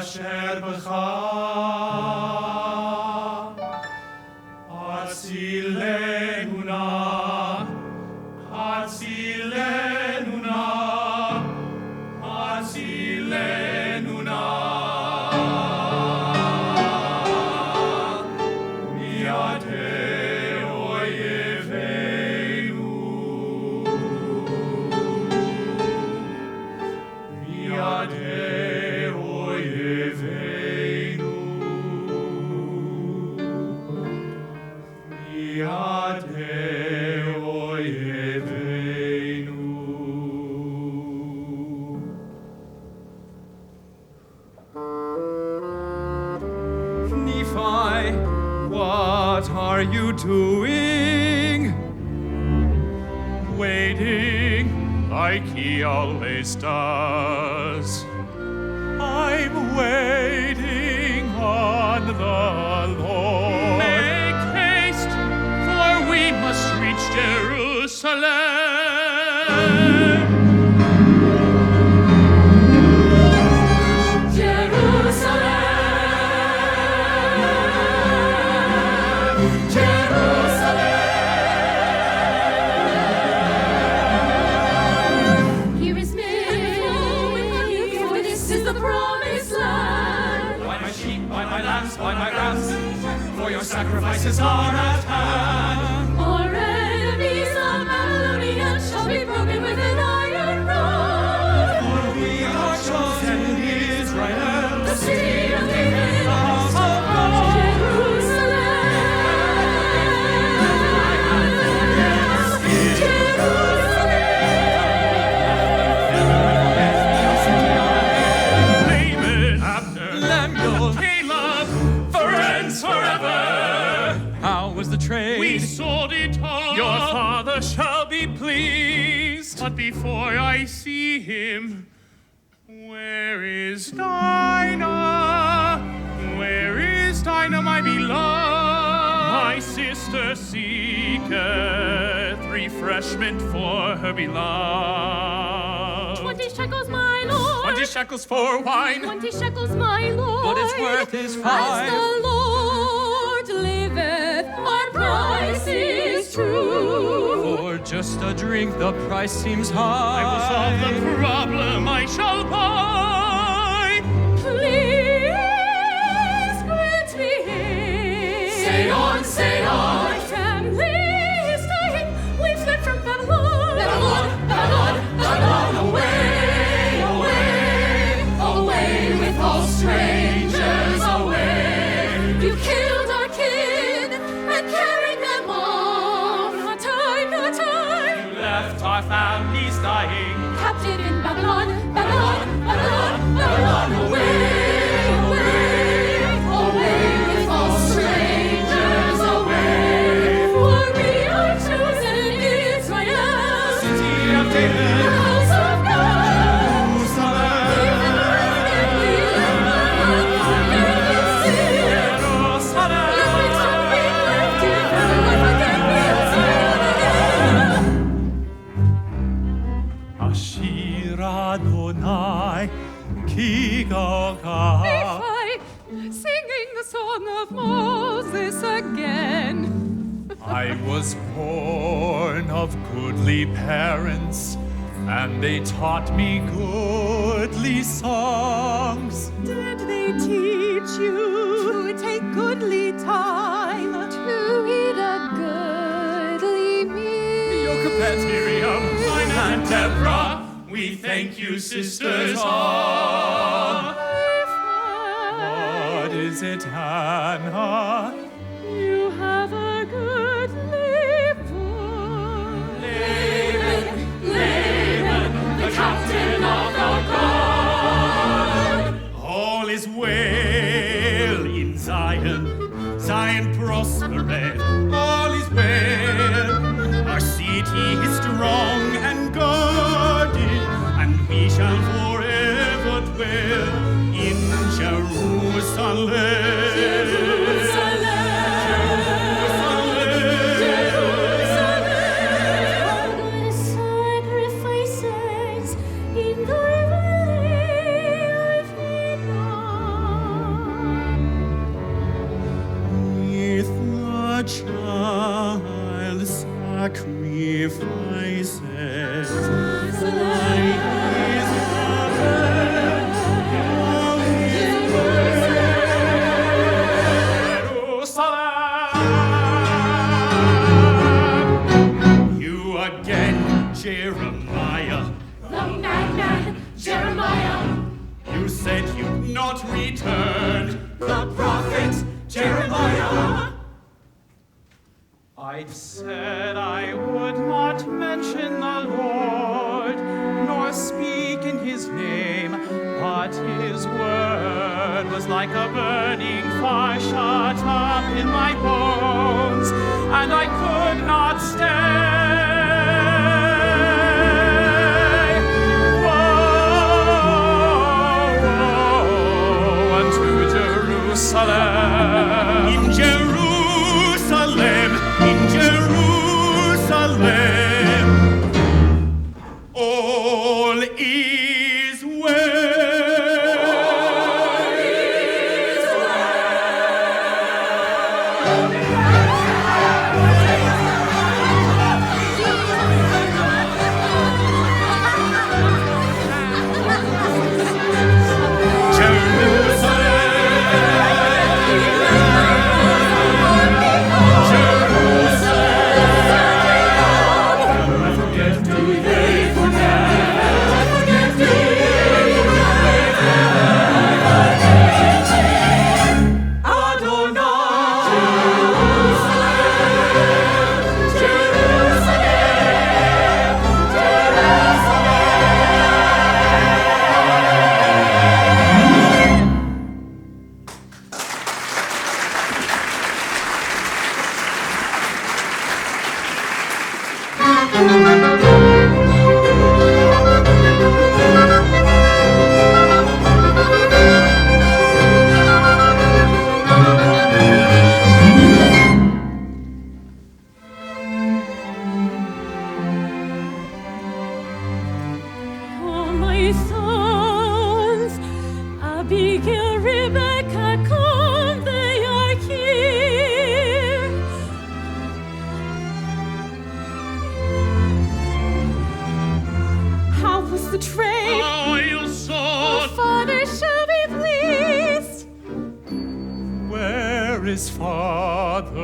אשר בך. הצילנו נא, הצילנו נא, הצילנו נא. מידי אויבינו, מידי אויבינו, מידי אויבינו. Nephi, what are you doing? Waiting like he always does. I'm waiting on the Lord. Make haste, for we must reach Jerusalem. Here is me, for this is the promised land. By my sheep, by my lambs, by my rams, for your sacrifices are at hand. Our enemies of Babylonians shall be broken with an iron rod. For we are chosen Israel, The city of David, the house of God. David, Abner, Lemuel, Caleb, friends forever. how was the trade? We sold it all. Your father shall be pleased. But before I see him, where is Dinah? Where is Dinah, my beloved? My sister seeketh refreshment for her beloved. 20 shekels, my Lord. 20 shekels for wine. 20 shekels, my Lord. But its worth is As 5. the Lord liveth, our price is true. For just a drink, the price seems I will high. solve the problem I shall buy. Please grant me aid. Say on, say on. My family is dying. We fled from Babylon. Babylon, Babylon, Babylon, away, away, away with all strangers away. You killed our kin and carried them off. Not time, not time. Left our families dying. Captive in Babylon, Babylon, Babylon, Babylon, away, away, away with all strangers away. For we are chosen Israel, City of the David, house of God. Jerusalem, Ashir Adonai, Ki Galgal. Nephi, singing the song of Moses again. I was born of goodly parents, and they taught me goodly songs. Did they teach you to take goodly time to eat a goodly meal? Yochebed, Miriam, and Deborah, we thank you, sisters all. What is it, Hannah? You have a goodly voice. Laban, the captain of the guard. All is well in Zion, Zion prospereth, all is well. Our city is strong and guarded, and we shall forever dwell in Jerusalem. Sacrifices in thy valley I feed not. not return. The prophet Jeremiah. I've said I would not mention the Lord, nor speak in his name, but his word was like a burning fire shut up in my bones, and I could not stay. Woe unto Jerusalem. In Jerusalem, in Jerusalem, all is his father.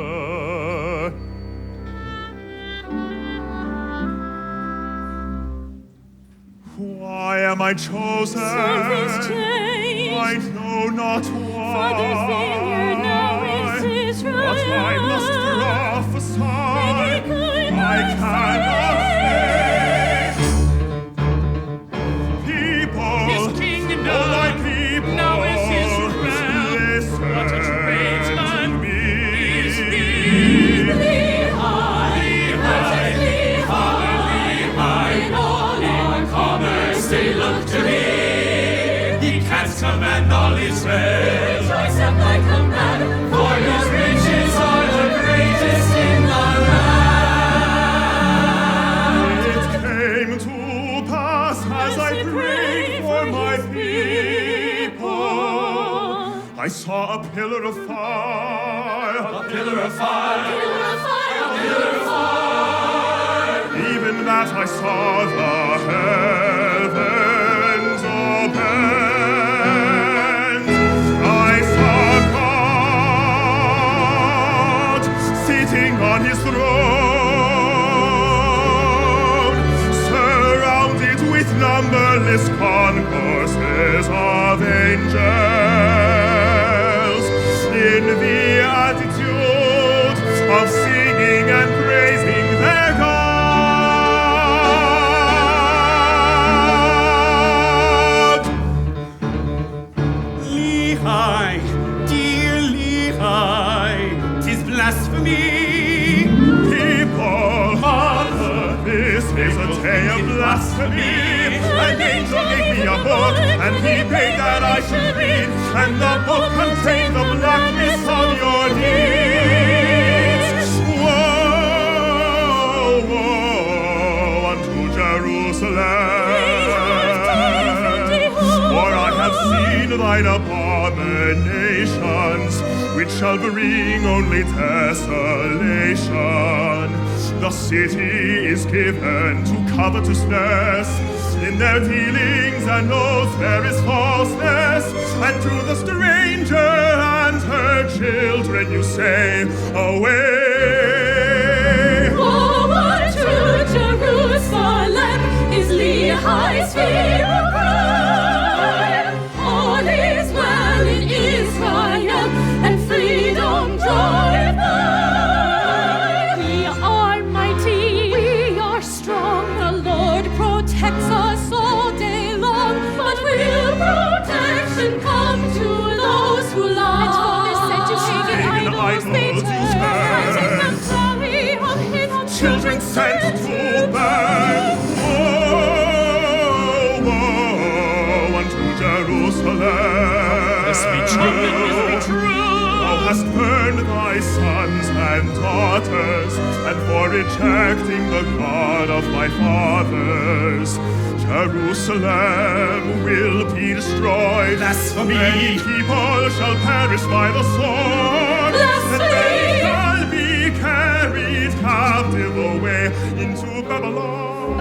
Why am I chosen? Something's changed. I know not why. Father's vineyard now is Israel. But I must prophesy. I cannot stay. People, His kingdom all my people, now is Israel. listen What a tradesman to me. is he. They look to him. He can't command all Israel. Rejoice at thy command, For his riches are the greatest in the land. It came to pass as I prayed for my people. I saw a pillar of fire. A pillar of fire. pillar of fire, pillar of fire. Even that I saw the heavens opened. I saw God sitting on his throne, surrounded with numberless concourses of angels, in the attitude of singing and praising their God. Lehi, dear Lehi, 'tis blasphemy. People, mother, this is a day of blasphemy. An angel gave me a book, and he bade that I should read, and the book contained the blackness of your deeds. Woe, woe unto Jerusalem, for I have seen thine abominations, which shall bring only desolation. The city is given to covetousness. In their dealings and oaths there is falseness, and to the stranger and her children you say, away. Woe unto Jerusalem, is Lehi's fear of pride. All is well. salvation come to those who love. Pagan idols you turn. Children sent to burn. Woe, woe unto Jerusalem. The speech must be true. Thou hast burned thy sons and daughters, and for rejecting the God of thy fathers, Jerusalem will be destroyed. Blasphemy. Many people shall perish by the sword, Blasphemy. and they shall be carried captive away into Babylon.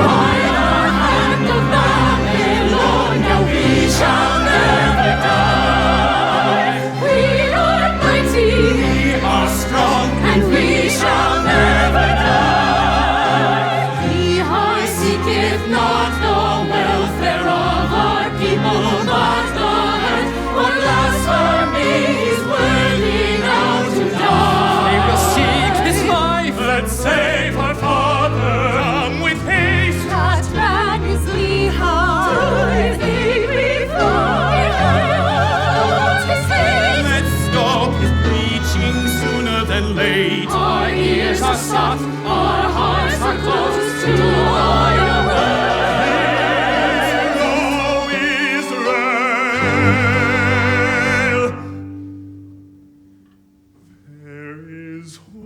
By the hand of Babylon, now we shall never die. We are mighty, We are strong. and we shall never die. He high seeketh not the welfare of our people, but the hurt. For blasphemy is worthy now to die. They will seek his life. Let's save our father. Come with haste. That man is Lehi. To his aid we fly. His name. Let's stop his preaching sooner than late. Our ears are stopped, our hearts are closed to all your words. O Israel, there is hope,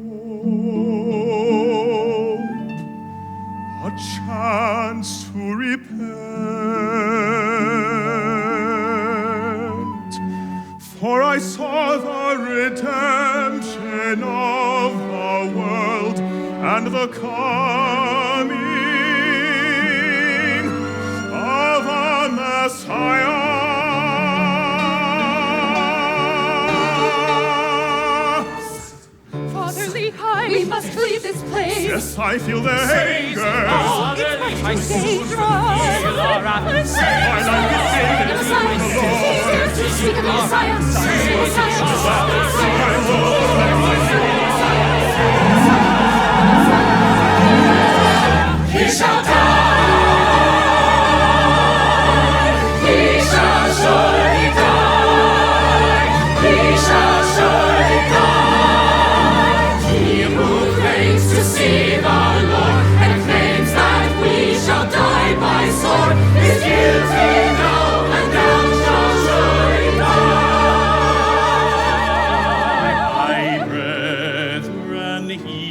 a chance to repent. For I saw the redemption of the world and the coming of a Messiah. Father Lehi, we must leave this place. Yes, I feel their anger. Oh, it's much too dangerous. My life is saved The in Messiah, the Lord. speak of the Messiah. My Lord, He shall die. He shall surely die. He shall surely die. He who claims to see the Lord and claims that we shall die by sword is guilty now and now shall surely die. My brethren, he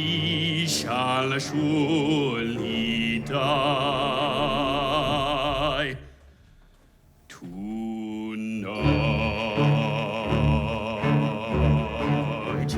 shall surely die tonight.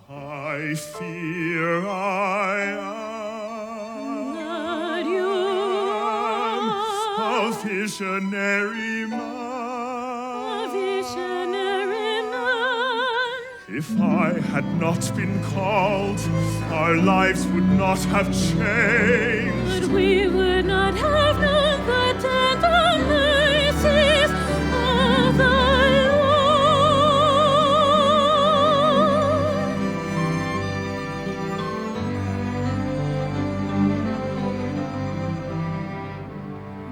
I fear I That you am a visionary man. If I had not been called, our lives would not have changed. But we would not have known the tender mercies of the Lord.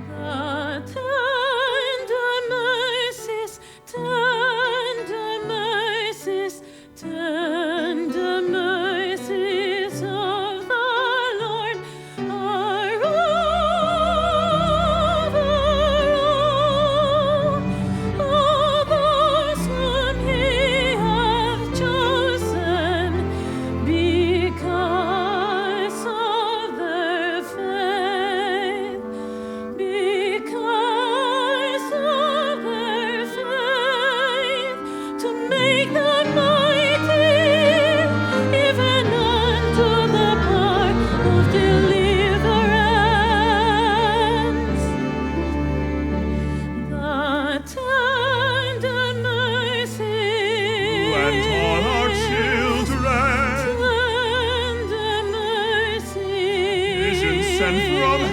The tender mercies, tender mercies, tender mercies of the Lord are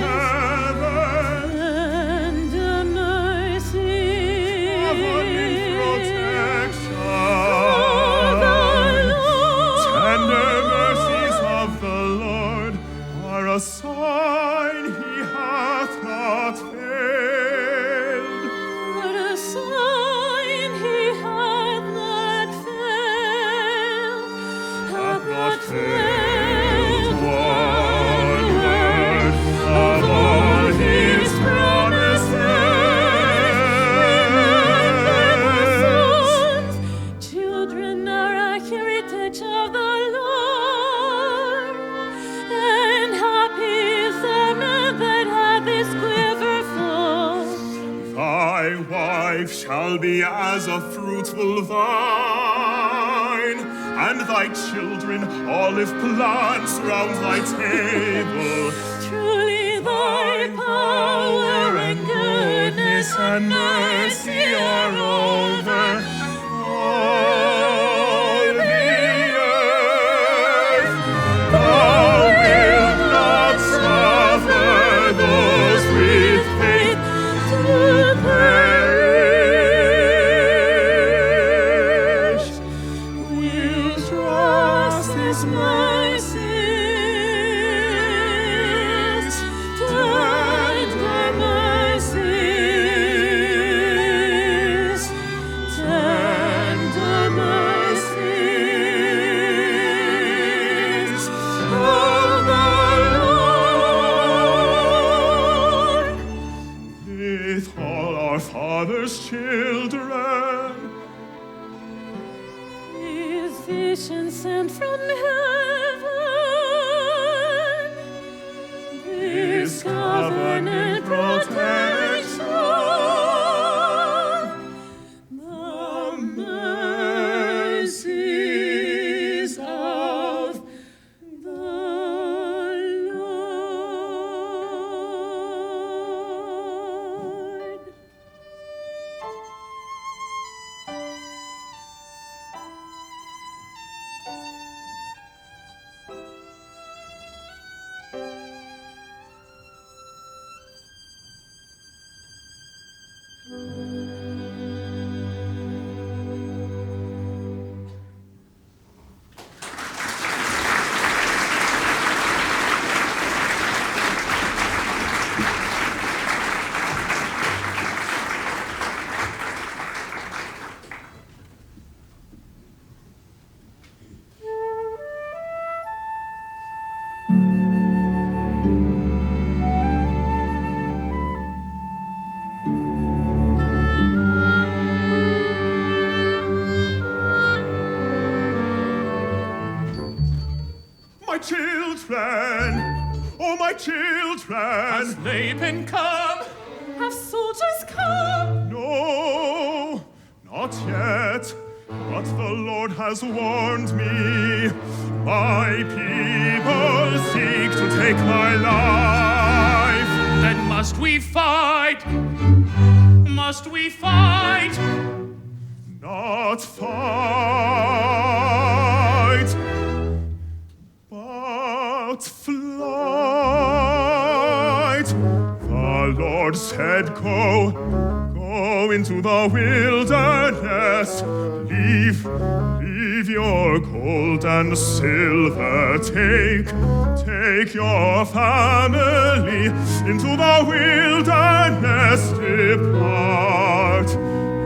heaven, Tender mercies governing protection. of the Lord. Tender mercies of the Lord are a sign he hath not failed. What a sign he hath not failed, hath not failed one word of all his promises. Children are a heritage of the Lord, and happy is the man that hath his quiver full. Thy wife shall be as a fruitful vine, and thy children olive plants round thy table. Truly thy power and goodness and mercy are over all the earth. Thou wilt not suffer those with faith to perish. Will trust his mercies, tender mercies, tender mercies of the Lord. with all our Father's children. His vision sent from heaven, His covenant protection, the mercies of the Lord. My children, oh my children, Laban come. Have soldiers come? no, not yet, but the Lord has warned me. My people seek to take my life. Then must we fight? Must we fight? Not fight, but flight. The Lord said, go into the wilderness. Leave your gold and silver. Take your family into the wilderness. Depart.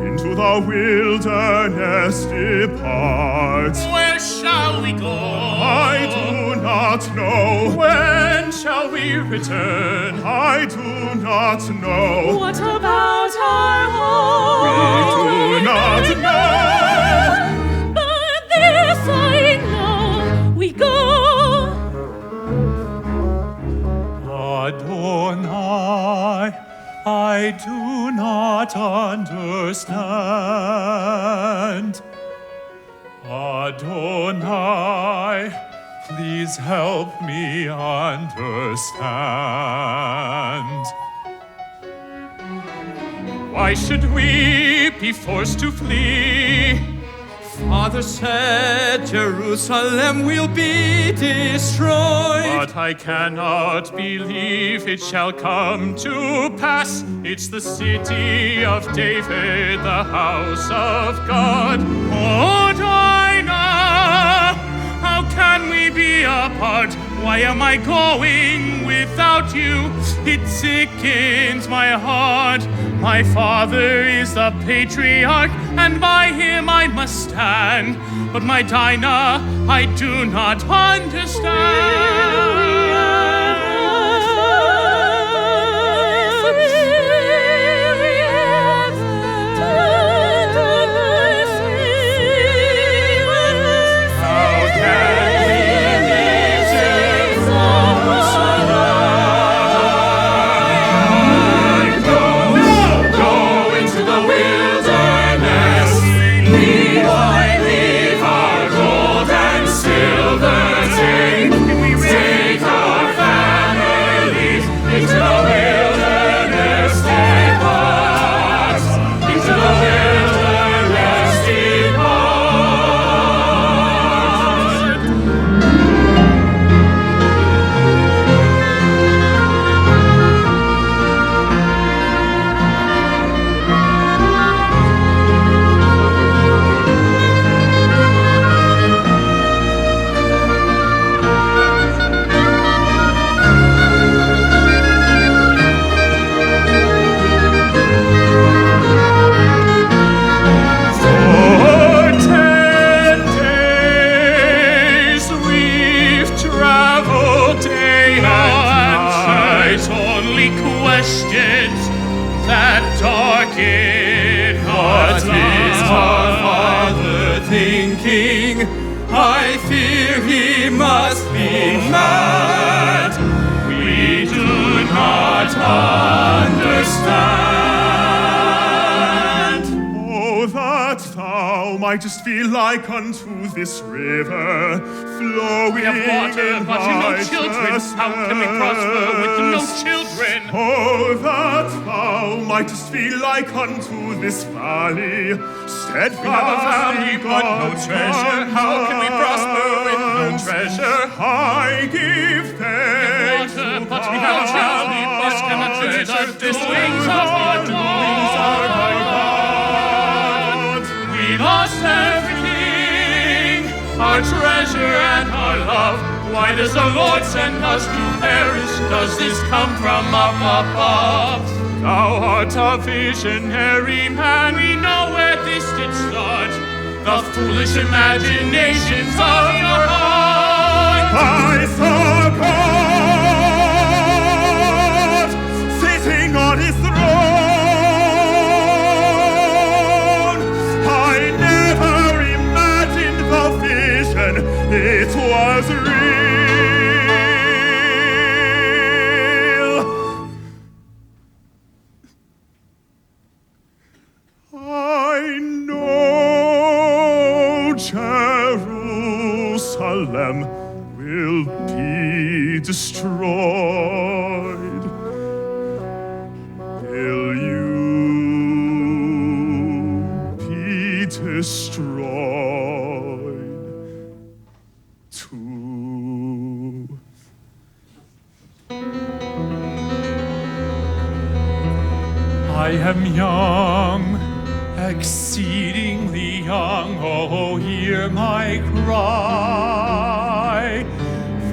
Into the wilderness depart. Where shall we go? I do not know. When shall we return? I do not know. What about our home? We do not know. But this I know, we go. Adonai, I do not understand. Adonai, please help me understand. Why should we be forced to flee? father said Jerusalem will be destroyed. But I cannot believe it shall come to pass. It's the city of David, the house of God. Oh, Dinah, how can we be apart? Why am I going without you? It sickens my heart. My father is the patriarch, and by him I must stand. But my Dinah, I do not understand. I fear he must be mad. We do not understand. Oh, that thou mightest be like unto this river, flowing We have water, in but no children. How can we prosper with no children? Oh, that thou mightest be like unto this valley, steadfast We have a valley, but no treasure. How can we prosper with no treasure? I give thanks Water, to but we have a valley, but cannot treasure. The doings of our God. We lost everything, our treasure and our love. Why does the Lord send us to perish? Does this come from up above? Thou art a visionary man, we know where this did start. The foolish imaginations of your heart. I saw God sitting on his throne. I never imagined the vision, it was real. I know Jerusalem will be destroyed. Will you be destroyed too? I am young, exceedingly young, oh, hear my cry.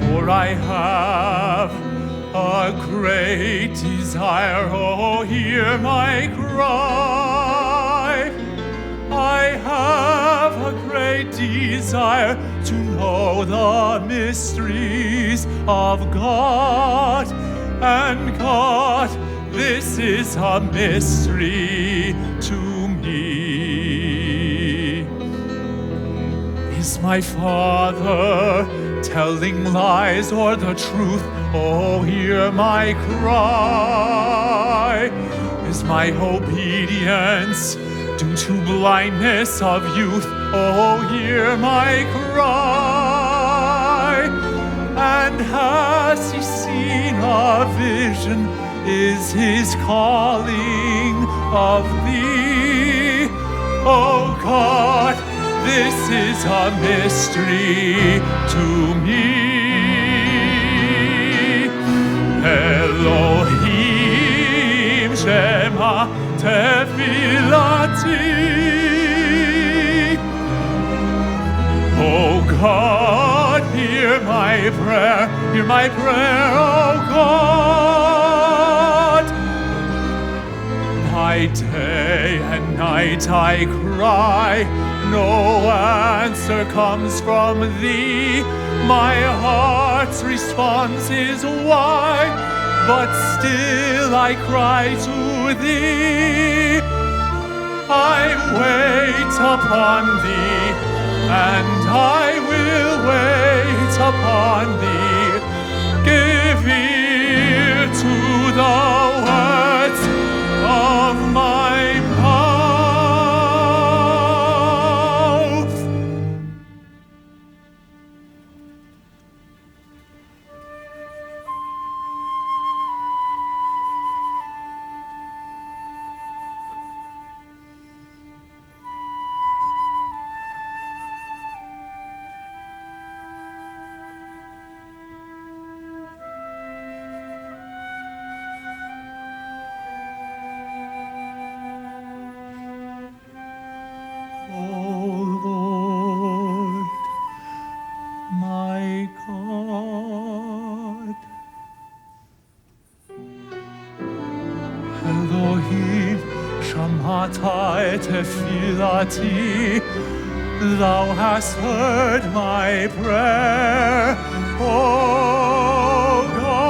For I have a great desire, oh, hear my cry. I have a great desire to know the mysteries of God. And God, this is a mystery to me. Is my Father telling lies or the truth? Oh, hear my cry. Is my obedience due to blindness of youth? Oh, hear my cry. And has he seen a vision? Is his calling of thee? Oh God, this is a mystery to me. Elohim Shema Tefilati. Oh God, hear my prayer, oh God. By day and night I cry, no answer comes from thee. My heart's response is why, but still I cry to thee. I wait upon thee, and I will wait upon thee. Give ear to the words of my mouth. Elohim, Shammata Tefilati, Thou hast heard my prayer, O God.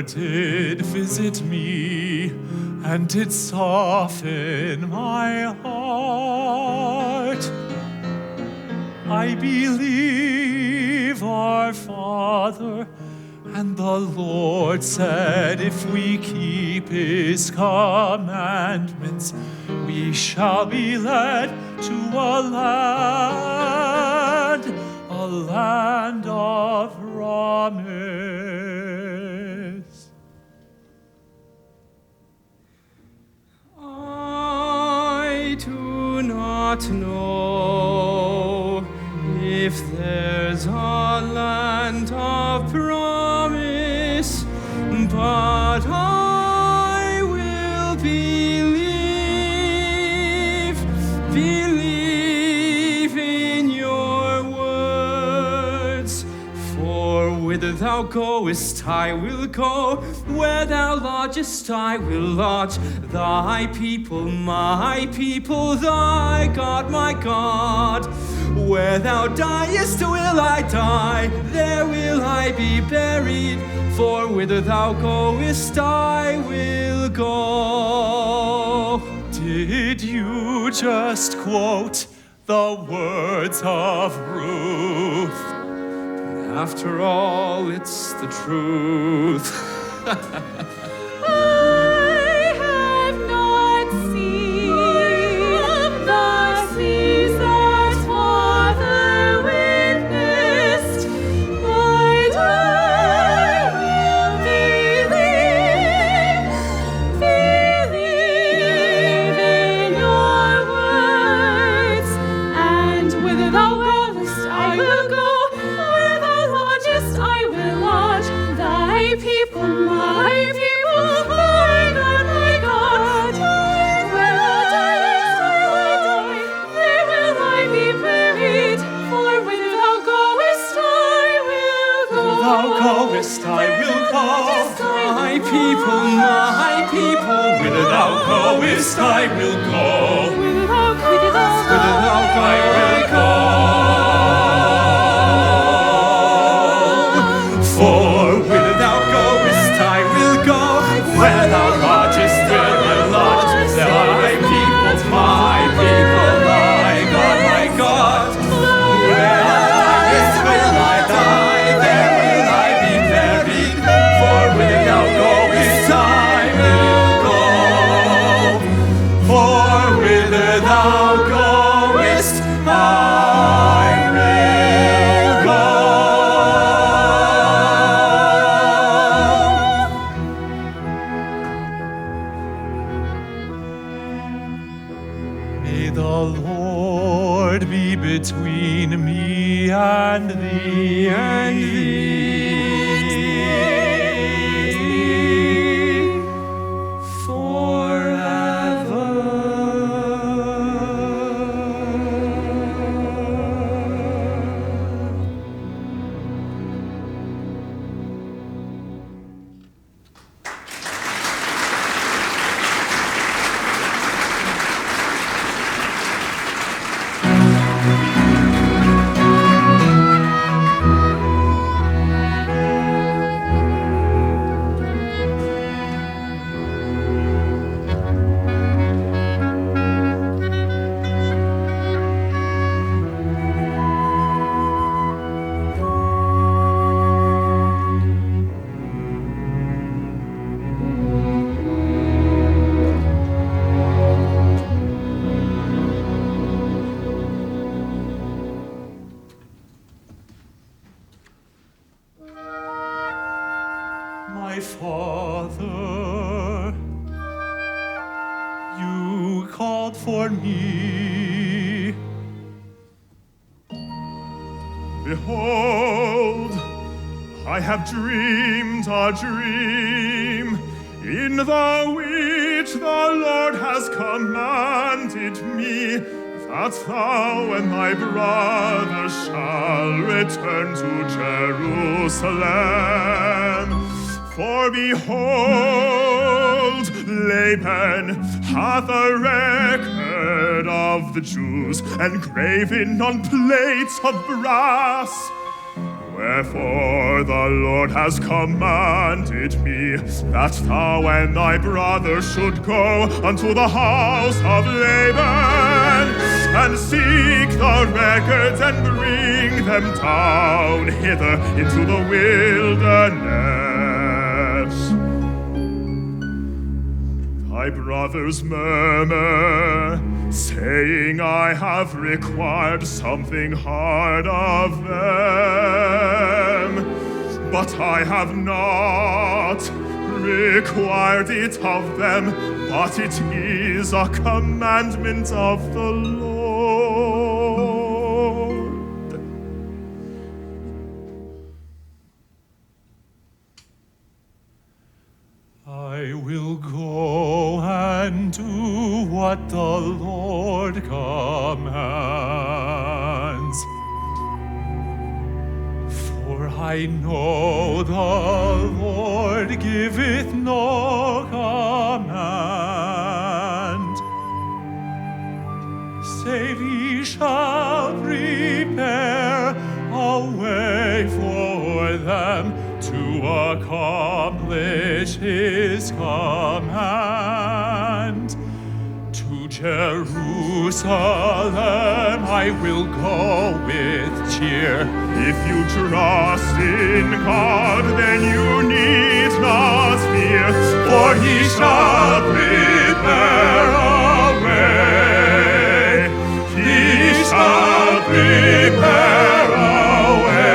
Did visit me and did soften my heart. I believe our Father, and the Lord said, if we keep his commandments, we shall be led to a land of promise. I do not know if there's a land of promise, but I will believe in your words. For whither thou goest, I will go. Where thou lodgest, I will lodge. Thy people, my people, thy God, my God. Where thou diest, will I die. There will I be buried. For whither thou goest, I will go. Did you just quote the words of Ruth? After all, it's the truth. I have not seen the seas that Father witnessed, but I will believe in your words. And whither thou goest, I will go. Where thou lodgest, I will lodge. Thy people, my people, my God, my God. Where thou diest, I will die. There will I be buried. For whither thou goest, I will go. Thou goest, I will go. My people, Whither thou goest, I will go. Whither thou whither thou I will go. For whither thou goest, I will go. thee and thee and thee My Father, you called for me. Behold, I have dreamed a dream, in the which the Lord has commanded me that thou and thy brother shall return to Jerusalem. For behold, Laban hath a record of the Jews engraven on plates of brass. Wherefore the Lord has commanded me that thou and thy brother should go unto the house of Laban and seek the records and bring them down hither into the wilderness. Thy brothers murmur, saying, I have required something hard of them, but I have not required it of them, but it is a commandment of the Lord. I will go and do what the Lord commands. For I know the Lord giveth no command, save he shall prepare a way for them to accomplish his command. To Jerusalem I will go with cheer. If you trust in God, then you need not fear, for he shall prepare a way. He shall prepare a way.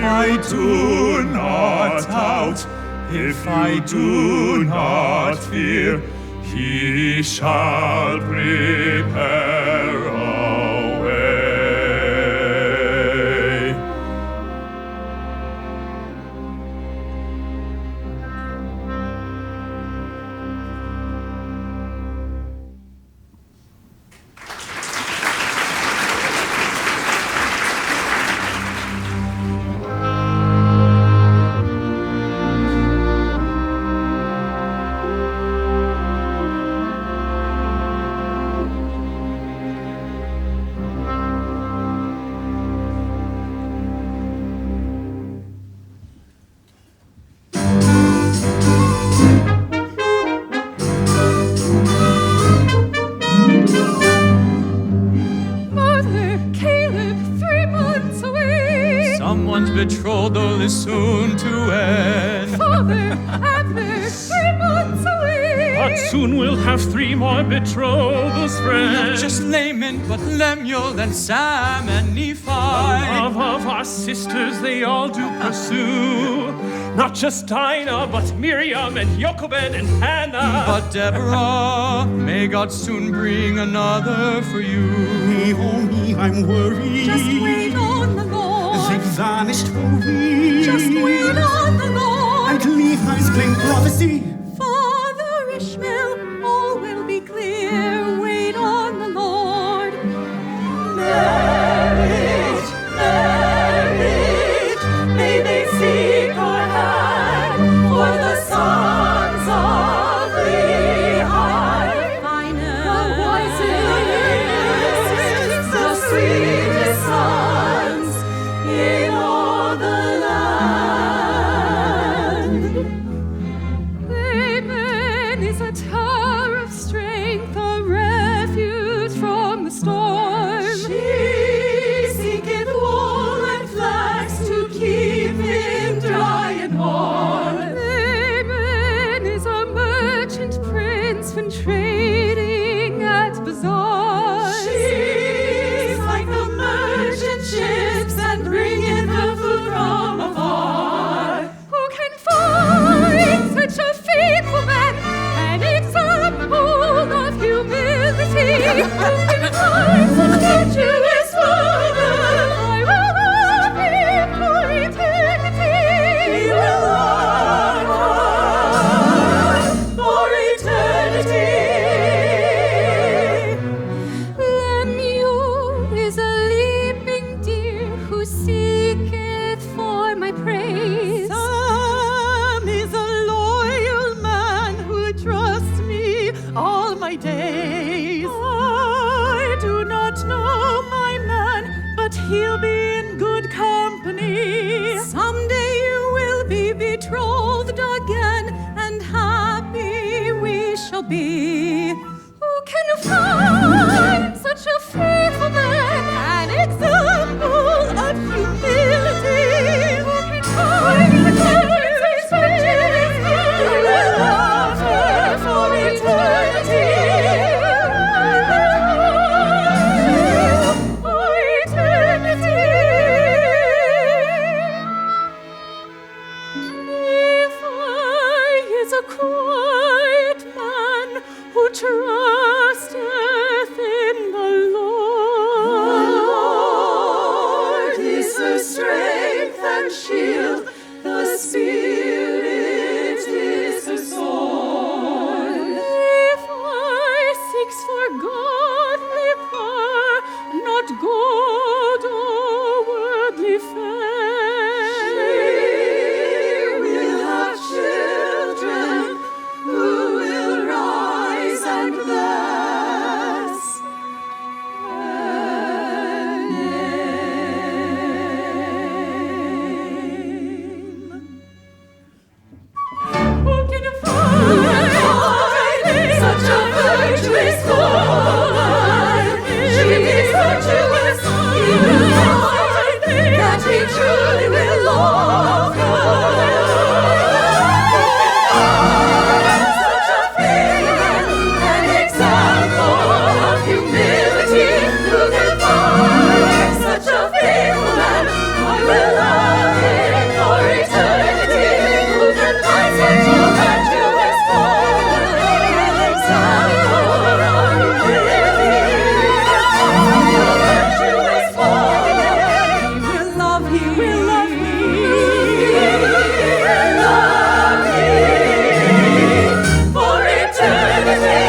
I do not doubt, if I do not fear, he shall prepare a way. Someone's betrothal is soon to end. Father, Abner, 3 months away. A God soon will have 3 more betrothals, friend. Not just Laman, but Lemuel and Sam and Nephi. Love of our sisters they all do pursue. Not just Dinah, but Miriam and Jochebed and Hannah. But Deborah, may God soon bring another for you. Naomi, I'm worried. Just wait on the Lord. They've vanished for weeks. Just wait on the Lord. And Lehi's plain prophecy. Father Ishmael, all will be clear. Wait on the Lord. Marriage, marriage, may they seek our hand for the sons of Lehi. The wisest, the sweetest sons in all the land. Laban is a tower of strength, a refuge from the storm. She seeketh wool and flax to keep him dry and warm. Laban is a merchant prince when trading at bazaars. She's like the merchant ships and bringeth the food from afar. Who can find such a faithful man, an example of humility? Who can find such a virtuous woman? I will love him for eternity. We will love her for eternity. Lemuel is a leaping deer who seeketh for my praise. Sam is a loyal man who trusts me all my days. I do not know my man, but he'll be in good company. Someday you will be betrothed again, and happy we shall be. Who can find such a faithful man, an example of humility? Who can find such a virtuous woman? We will love her for eternity. For eternity. Nephi is a quiet man who trusteth in the Lord. The Lord is her strength and shield, the Spirit is her sword. Nephi seeks for godly power, not gold or worldly fame. She will have children who will rise and bless her name. Who can find such a virtuous woman? She is virtuous, he will find that he truly will love her. Such a faithful man, an example of humility. Who can find such a faithful man? I will love him for eternity. Who can find such a virtuous woman, an example of humility? Such a virtuous woman, he will love you. Will love me. Will love me for eternity.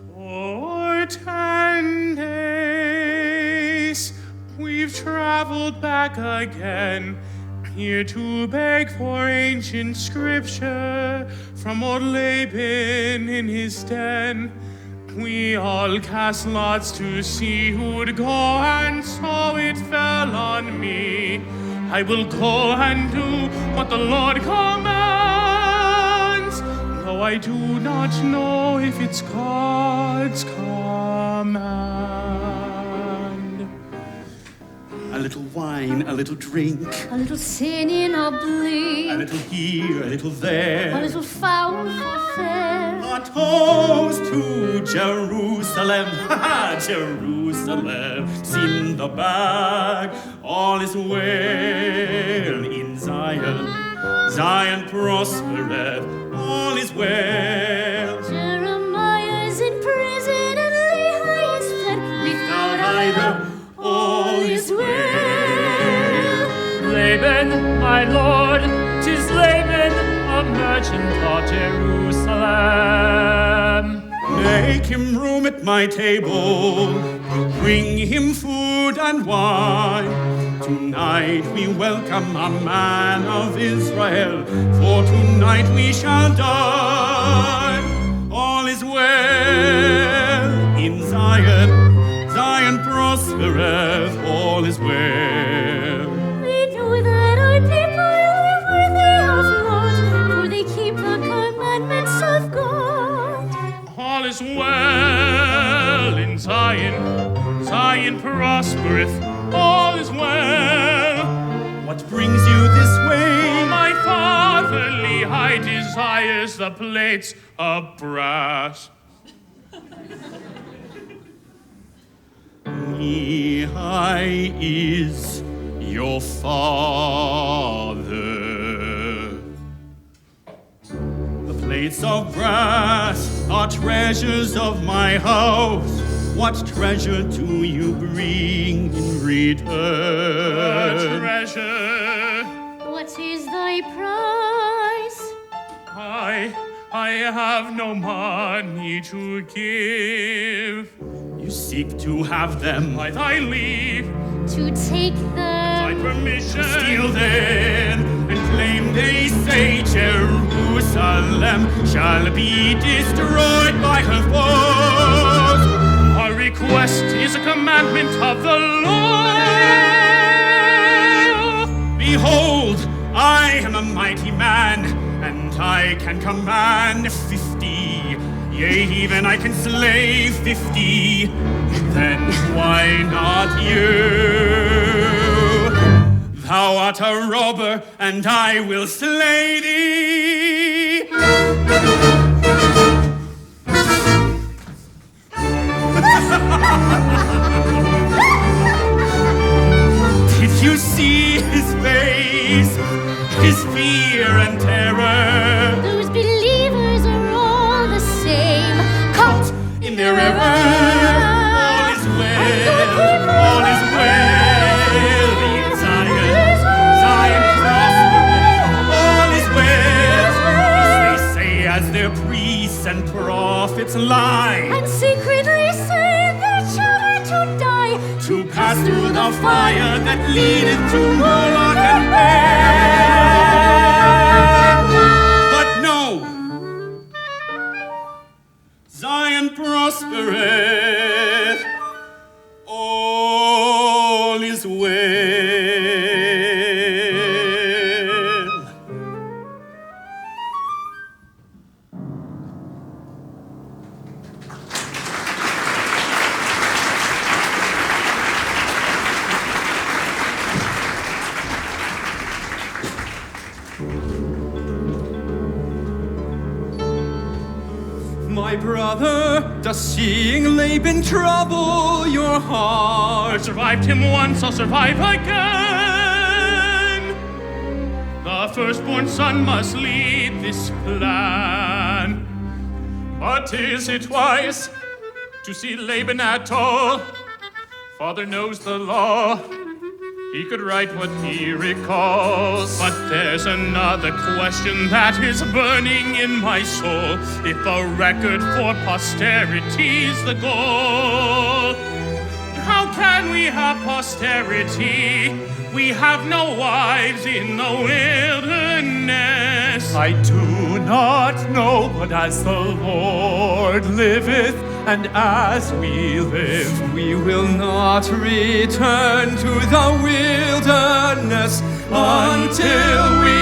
For 10 days we've traveled back again. here to beg for ancient scripture from old Laban in his den. We all cast lots to see who'd go, and so it fell on me. I will go and do what the Lord commands, though I do not know if it's God's command. A little wine, a little drink, A little sin in our a bleed, little here, a little a there. little foul for fair. A toast to Jerusalem, Jerusalem. It's in the bag, all is well in Zion. Zion prospereth, all is well. Jeremiah's in prison and Lehi is fled. Without either, all is well. Laban, my lord, 'tis Laban, a merchant of Jerusalem. Make him room at my table, bring him food and wine. Tonight we welcome a man of Israel, for tonight we shall die. All is well in Zion, Zion prospereth, all is well. We know that our people are worthy of Lord, for they keep the commandments of God. All is well in Zion, Zion prospereth, all is well. What brings you this way? My fatherly high desires the plates of brass. Lehi is your father. The plates of brass are treasures of my house. What treasure do you bring in return? Treasure, What is thy price? I have no money to give. You seek to have them, By thy leave, To take thy them, permission, steal them, and claim they say Jerusalem shall be destroyed by her foes. our request is a commandment of the Lord. Behold, I am a mighty man, and I can command 50. Yea, even I can slay 50. Then why not you? Thou art a robber, and I will slay thee. Did you see his face, his fear and terror? those believers are all the same. Caught In their error, all is well, all is well in Zion, Zion prospereth, all is well, as they say, as their priests and prophets lie, and secretly say their children to die. to pass through the fire that leadeth to Moloch and Bel. But no, Zion prospereth, all is well. My brother, does seeing Laban trouble your I heart? survived him once, I'll survive again. The firstborn son must lead this plan. But is it wise to see Laban at all? Father knows the law. He could write what he recalls. But there's another question that is burning in my soul. If a record for posterity's the goal, How can we have posterity? We have no wives in the wilderness. I do not know, but as the Lord liveth, and as we live, We will not return to the wilderness until we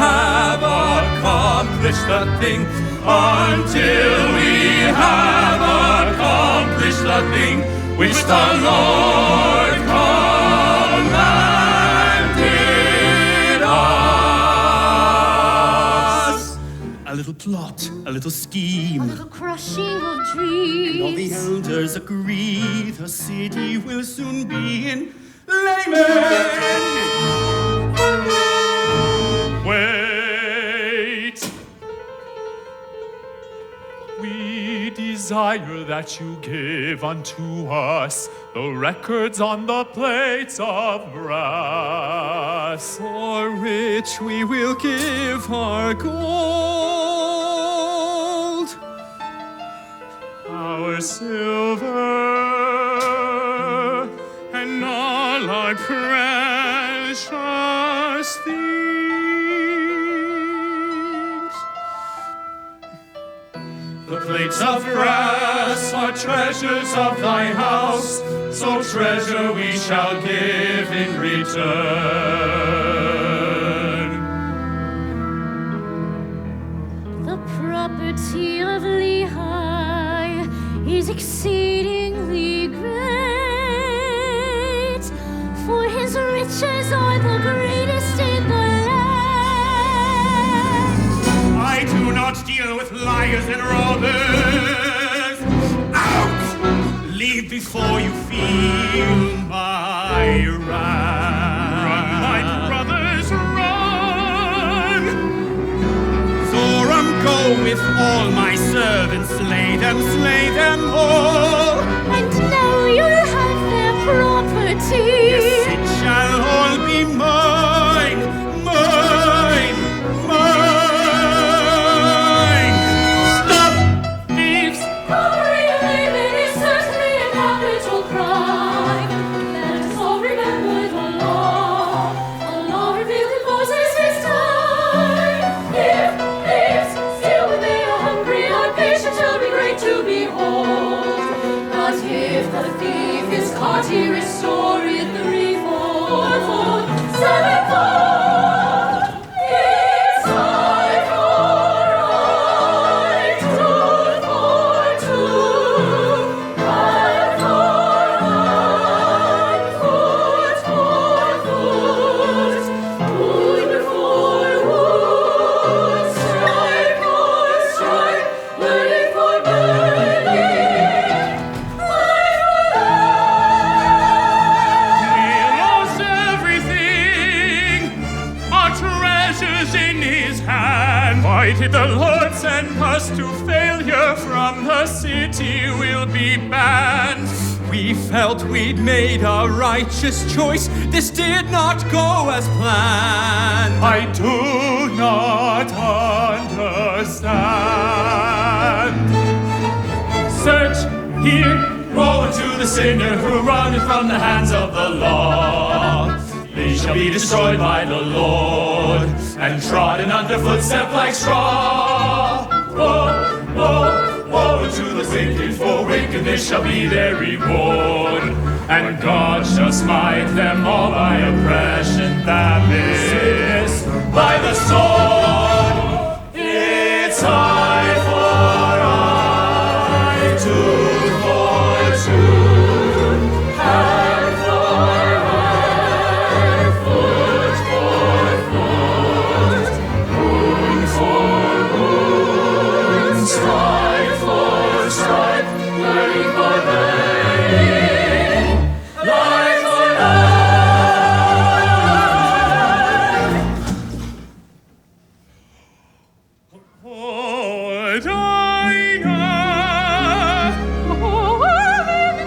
have accomplished the thing. Until we have accomplished the thing which the Lord commanded us. A little plot, a little scheme. A little crushing of All the dreams. elders agree the city will soon be in laymen. wait. We desire that you give unto us the records on the plates of brass, For which we will give our gold, our silver, And all our precious things. the plates of brass are treasures of thy house, so treasure we shall give in return. The property of Lehi is exceedingly great, for his riches are the greatest in the land. I do not deal with liars and robbers. Out! Leave before you feel my wrath. Run, my brothers, run! Zoram, go with all my servants, slay them all. And now you'll have their property. It shall all be mine, mine, mine. Stop, thieves! Robbery of Laban is certainly a capital crime. Let us all remember the law revealed in Moses' his time. If thieves steal when they are hungry, our patience shall be great to behold. But if the thief is caught, he restoreth threefold, sevenfold. It's eye for eye, tooth for tooth, eye for eye, foot for foot, wound for wound, stripe for stripe, burden for burden, eye for We lost everything, our treasures in his hand. Why did the Lord send us to failure? From the city we'll be banned. We felt we'd made a righteous choice. This did not go as planned. I do not understand. Search here, woe unto the sinner who runneth from the hands of the law. They shall be destroyed by the Lord, and trodden under footstep like straw. Woe, woe, woe unto the wicked, for wickedness shall be their reward. And God shall smite them all by oppression, that is, by the sword. It's eye for eye, tooth for tooth, hand for hand, foot for foot, wound for wound, stripe for stripe, burning for burning, life for life. Oh, Dinah! Oh,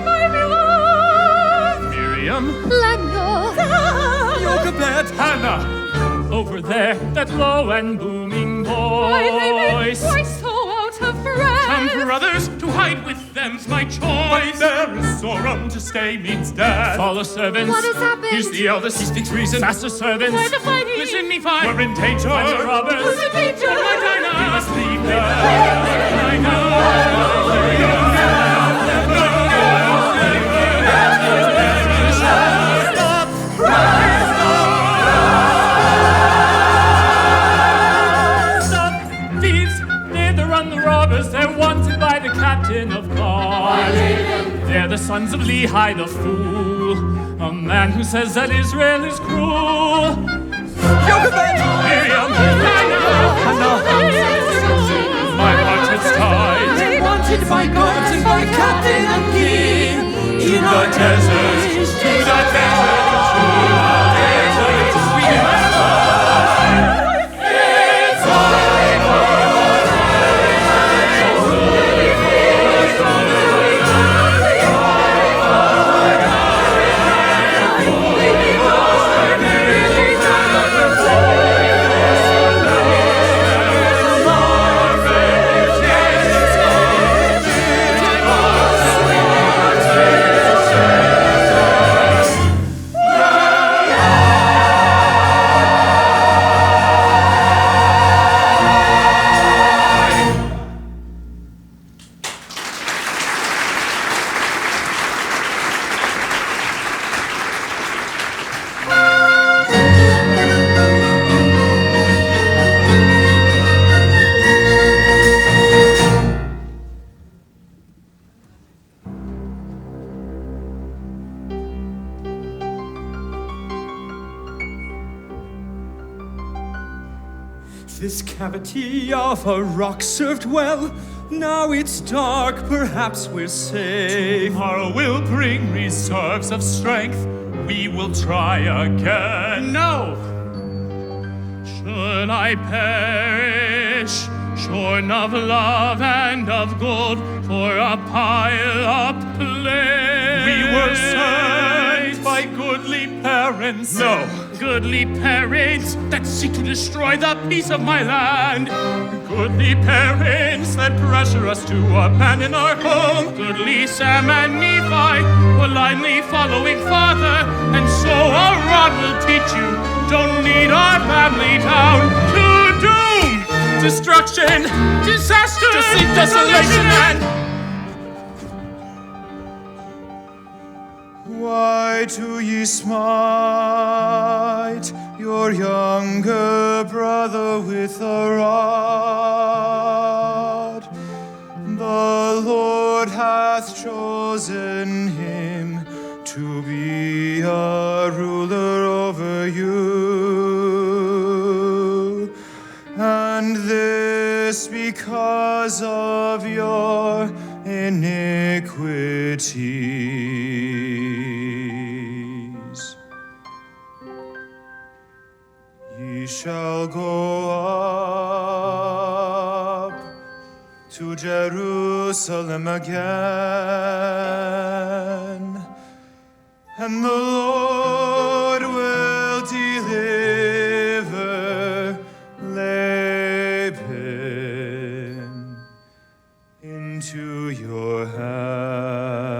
my beloved! Miriam? Lando! Jochebed, Hannah, over there, that low and booming My baby, voice. why so out of breath? Come, brothers, to hide with them. them's my But choice. there is sorrow to stay means death. Follow servants. What has happened? Here's the eldest. He speaks reason. Faster servants. Why the fighting? Listen me fine. We're in danger. And the robbers. Who's in danger? We must leave there. I know. Stop! Thieves! Thither run the robbers. They're wanted by the captain of guard. They're the sons of Lehi the fool, a man who says that Israel is cruel. Miriam! Hannah! My heart is tied. Wanted by God and by captain and king. To the desert, to the desert, to the desert. We This cavity of a rock served well. Now it's dark, perhaps we're safe. Tomorrow will bring reserves of strength. We will try again. No! Should I perish, shorn of love and of gold, for a pile-up place? We were sent by goodly parents. No, goodly parents that seek to destroy the peace of my land. Goodly parents that pressure us to abandon our home. Goodly Sam and Nephi were blindly following father, and so a rod will teach you. Don't lead our family down to doom, destruction, disaster, Deceit, desolation, and Why do ye smite your younger brother with a rod? The Lord hath chosen him to be a ruler over you, and this because of your iniquities. Ye shall go up to Jerusalem again, and the Lord will deliver Laban into your hands.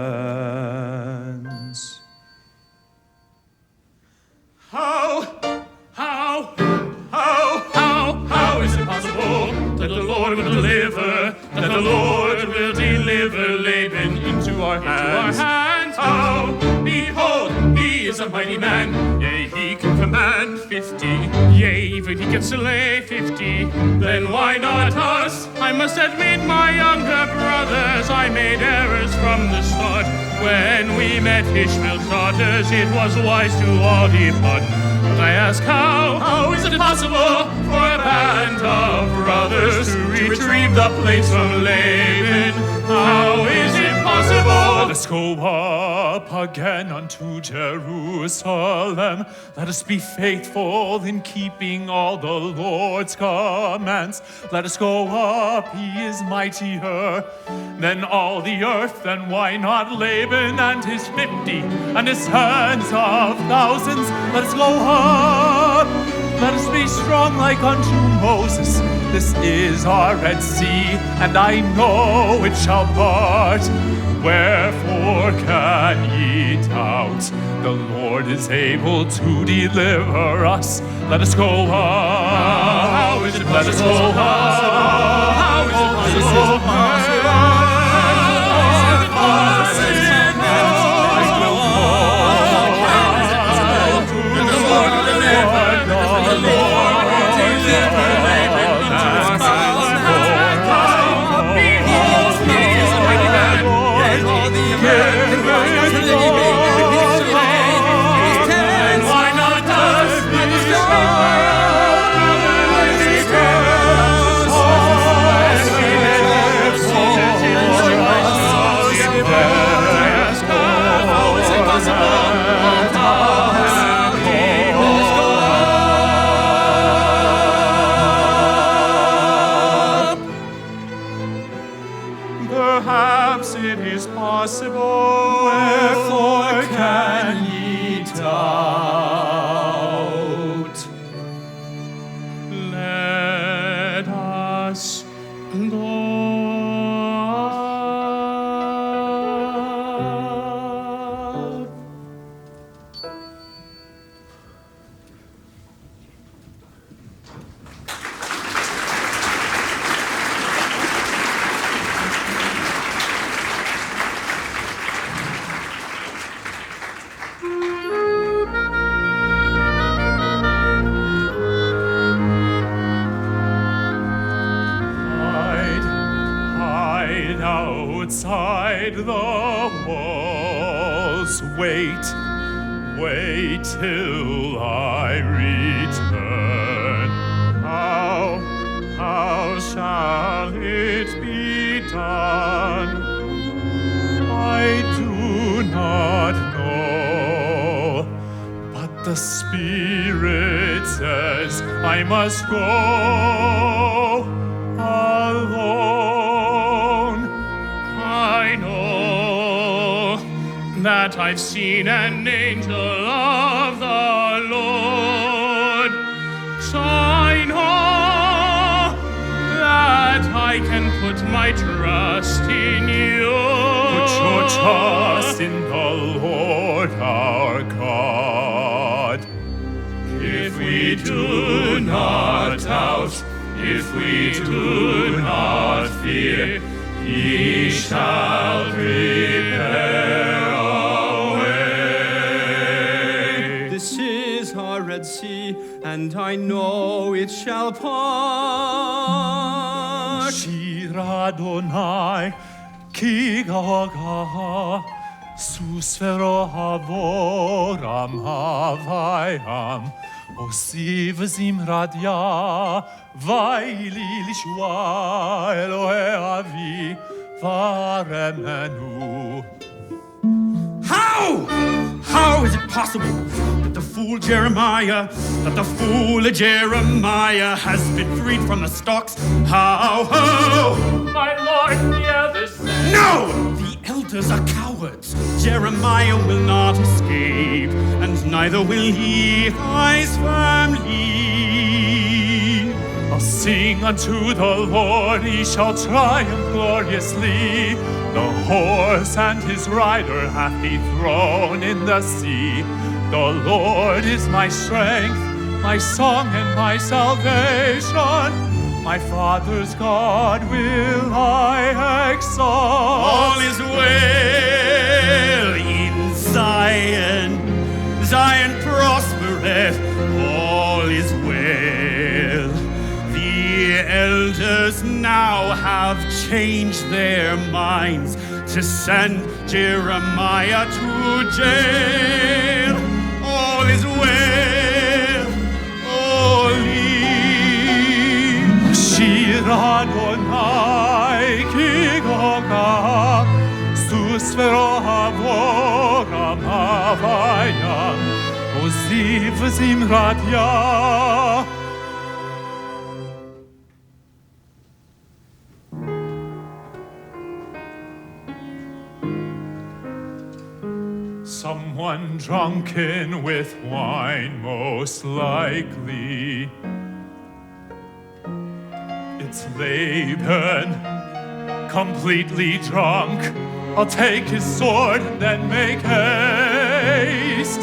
How is it possible that the Lord will deliver, Laban into our hands? How? Behold, he is a mighty man. Yea, he can command 50. Yea, even he can slay 50. Then why not us? I must admit, my younger brothers, I made errors from the start. When we met Ishmael's daughters, it was wise to all depart. But I ask how is it possible for a band of brothers to retrieve the place from Laban? How is it possible? Let us go up again unto Jerusalem. Let us be faithful in keeping all the Lord's commands. Let us go up, he is mightier than all the earth. Then why not Laban and his 50 and his tens of thousands? Let us go up, Let us be strong like unto Moses. This is our Red Sea, and I know it shall part. Wherefore can ye doubt? The Lord is able to deliver us. Let us go up. How is it Let us go up. How is it possible? Perhaps it is possible. Wherefore can ye doubt? Let us go up. Hide outside the walls. Wait till I return. How shall it be done? I do not know, but the Spirit says I must go alone. I know that I've seen an angel of the Lord. So I know that I can put my trust in you. Put your trust in the Lord our God. If we do not doubt, if we do not fear, He shall prepare a way. This is our Red Sea, and I know it shall part. Shir Adonai, ki gaga, susfero havoram havayam, osiv zimradia, vaili lishua Elohe avi, varemenu. How is it possible that the fool Jeremiah has been freed from the stocks? How? My lord, the elders say. No! The elders are cowards. Jeremiah will not escape, and neither will he rise firmly. I'll sing unto the Lord, he shall triumph gloriously. The horse and his rider hath he thrown in the sea. The Lord is my strength, my song and my salvation. My father's God will I exalt. All is well in Zion. Zion prospereth. All is well. The elders now have changed their minds to send Jeremiah to jail. All is well. All is Shir Adonai ki gaga, susfero havoram havayam, oziv zimradia. someone drunken with wine, most likely. It's Laban, completely drunk. I'll take his sword and then make haste.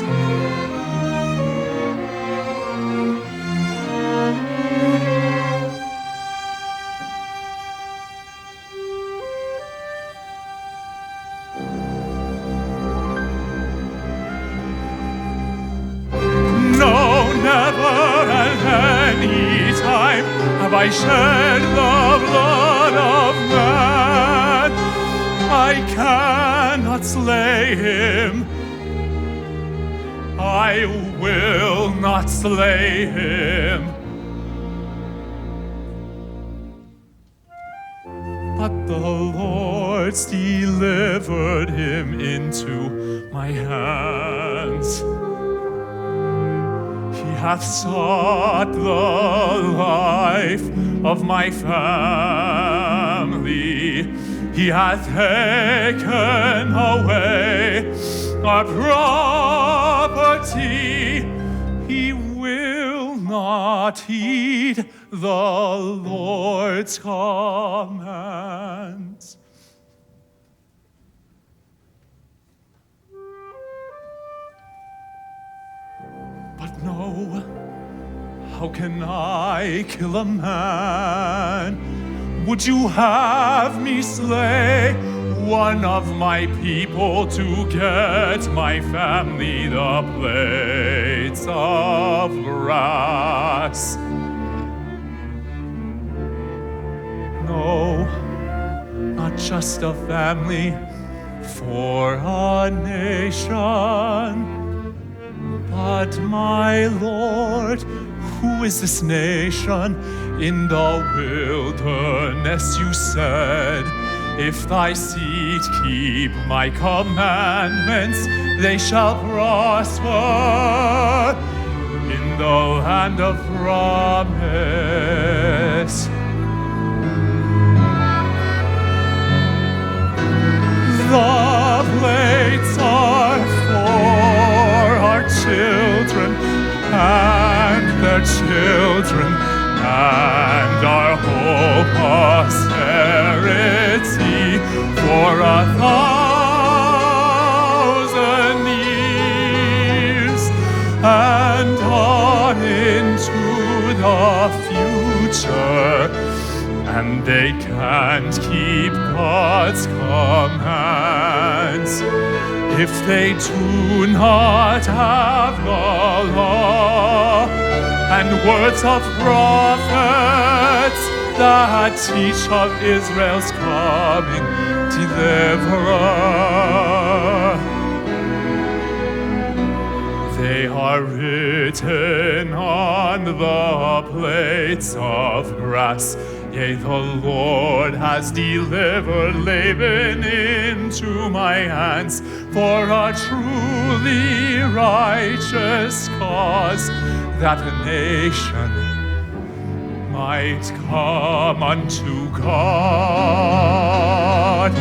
Have I shed the blood of man? I cannot slay him. I will not slay him. But the Lord's delivered him into my hands. He hath sought the life of my family. He hath taken away our property. He will not heed the Lord's commands. But no, how can I kill a man? Would you have me slay one of my people to get my family the plates of brass? No, not just a family, for a nation. But my Lord, who is this nation? In the wilderness you said, if thy seed keep my commandments, they shall prosper in the land of promise. The plates are for our children and their children and our whole posterity for 1,000 years and on into the future. And they can't keep God's commands if they do not have the law and words of prophets that teach of Israel's coming deliverer. They are written on the plates of brass. Yea, the Lord has delivered Laban into my hands for a truly righteous cause, that the nation might come unto God.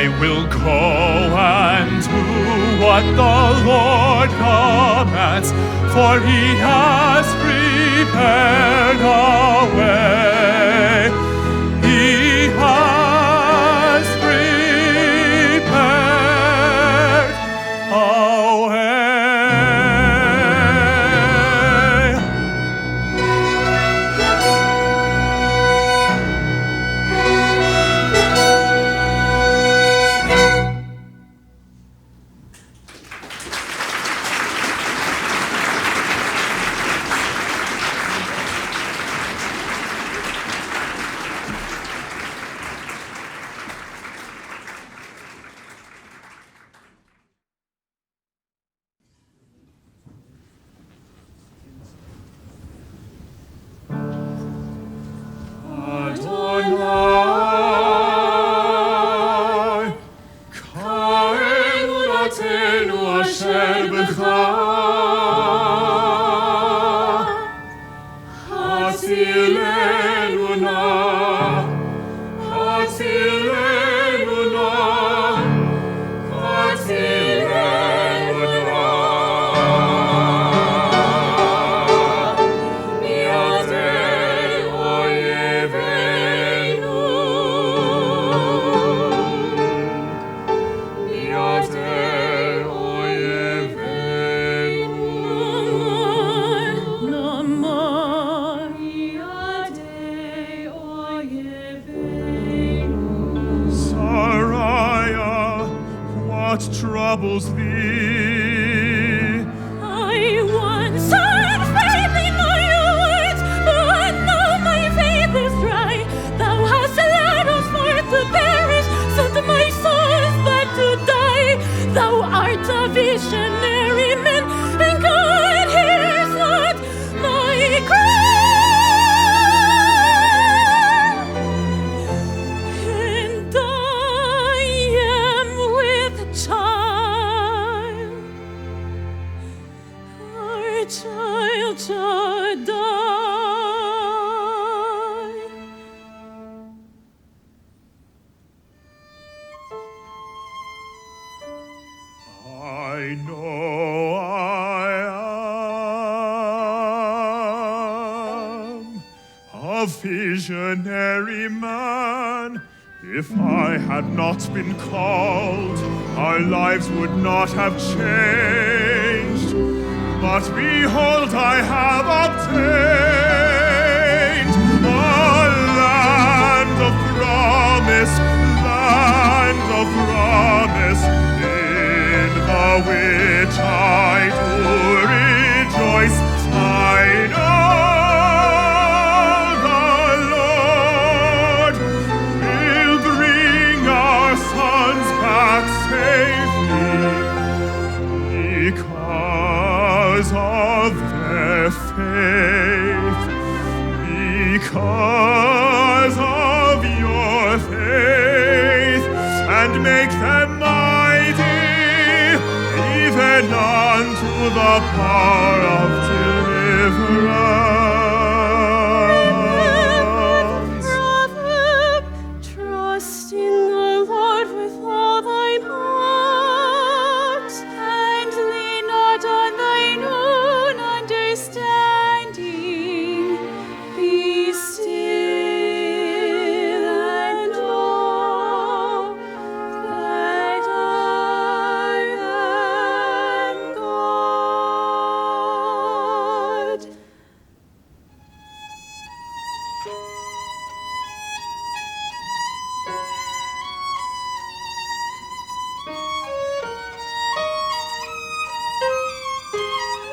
I will go and do what the Lord commands, for he has prepared a way. He has prepared a way. troubles thee. I once had faith in thy words, but now my faith is dry. Thou hast led us forth to perish, sent my souls back to die. Thou art a visionary man, and God hears not my cry. And I am with child, our child shall die. I know I am a visionary man. If I had not been called, our lives would not have changed. But behold, I have obtained a land of promise, land of promise, in the which I do rejoice. I know the Lord will bring our sons back safely because of their faith, because of your faith, and make them mighty even unto the power of deliverance. Proverb, trust in the Lord with all thy heart, and lean not on thine own understanding. Be still and know that I am God.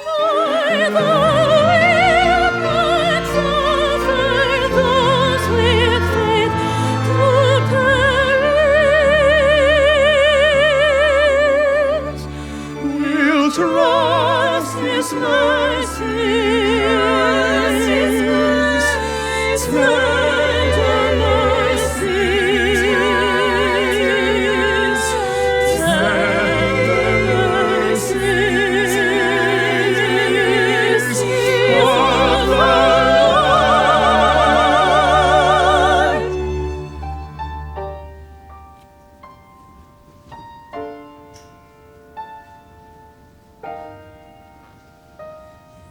For thou wilt not suffer those with faith to perish. We'll Trust His mercies, tender mercies, of the Lord.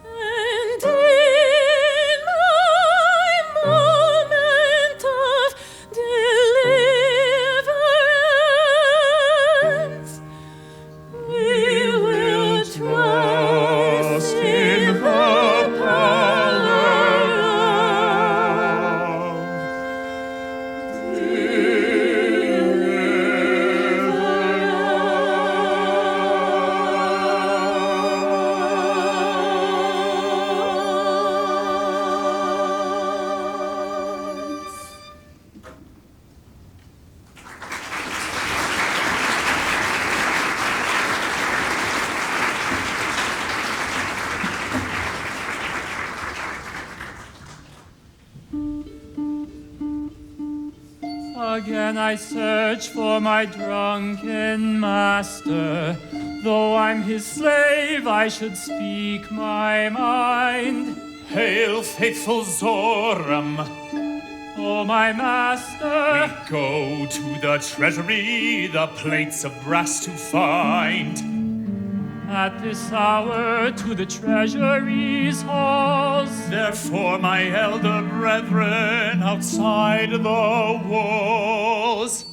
And in my moment of deliverance, we will trust in the power of Again I search for my drunken master. Though I'm his slave, I should speak my mind. Hail, faithful Zoram! O my master. We go to the treasury, the plates of brass to find. At this hour to the treasury's halls. Therefore, my elder brethren, outside the walls,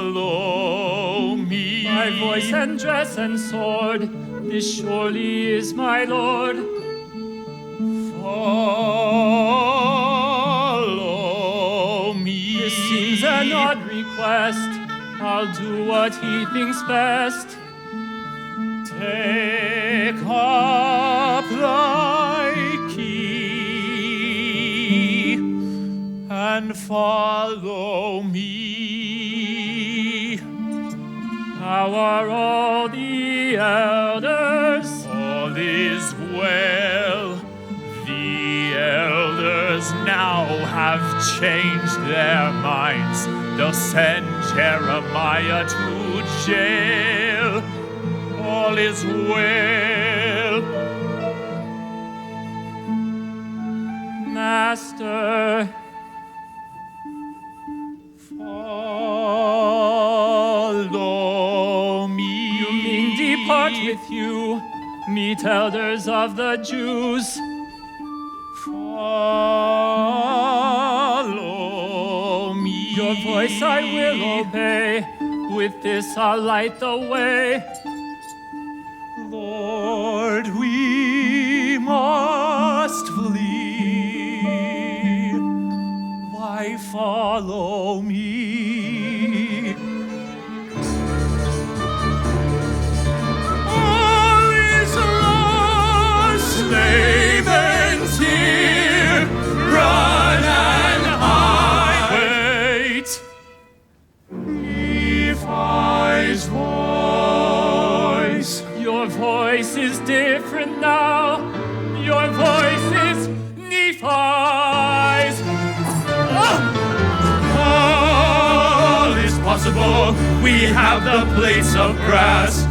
follow me. My voice and dress and sword, this surely is my Lord. Follow me. This seems an odd request. I'll do what he thinks best. Take up thy key and follow me. How are all the elders? All is well. The elders now have changed their minds. They'll send Jeremiah to jail. All is well. Master, Follow me. you mean depart with you, meet elders of the Jews. Follow me. Your voice I will obey, with this I'll light the way. Lord, we must flee. Why follow me? All is lost, Laban's here. Run and hide. Wait. Nephi's voice. Your voice is different now. Your voice is Nephi's. All is possible. We have the plates of brass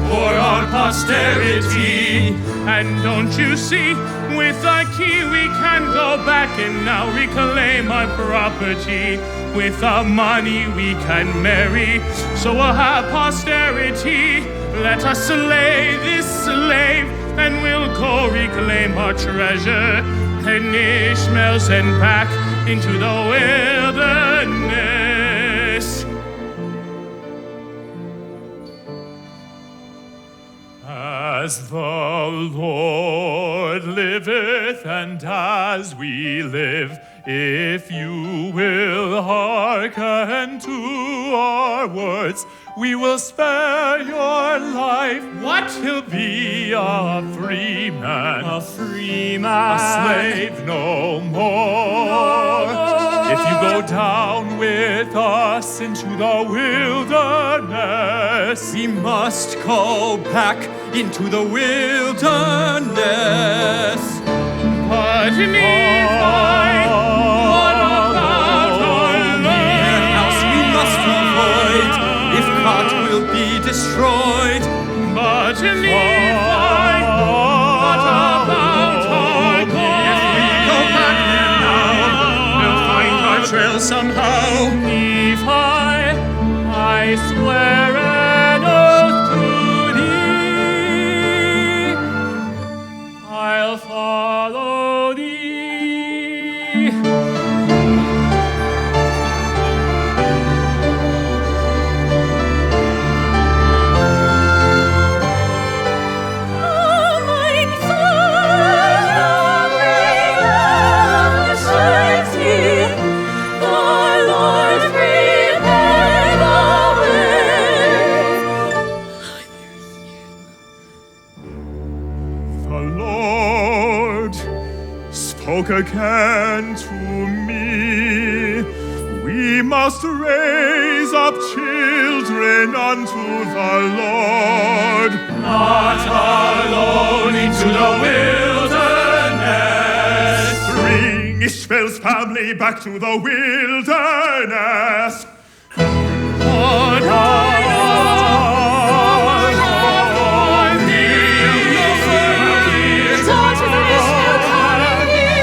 for our posterity. And don't you see, with our key we can go back and now reclaim our property. With our money we can marry, so we'll have posterity. Let us slay this slave, and we'll go reclaim our treasure. And Ishmael send back into the wilderness. As the Lord liveth, and as we live, if you will hearken to our words, we will spare your life. What? He'll be a free man, A free man. a slave no more. If you go down with us into the wilderness, We must go back into the wilderness. But Nephi, what about our Their house we must avoid. If Lord? caught, we'll be destroyed. But Nephi, what about our God? If we go back there now, We'll find our trail somehow. Nephi, I swear an oath to thee. I'll follow thee. Mein Vater, the Almighty, the Lord prepare the way. The Lord spoke again to me. We must raise up children unto the Lord. not alone into the wilderness. Bring Ishmael's family back to the wilderness. Daughters of Ishmael, come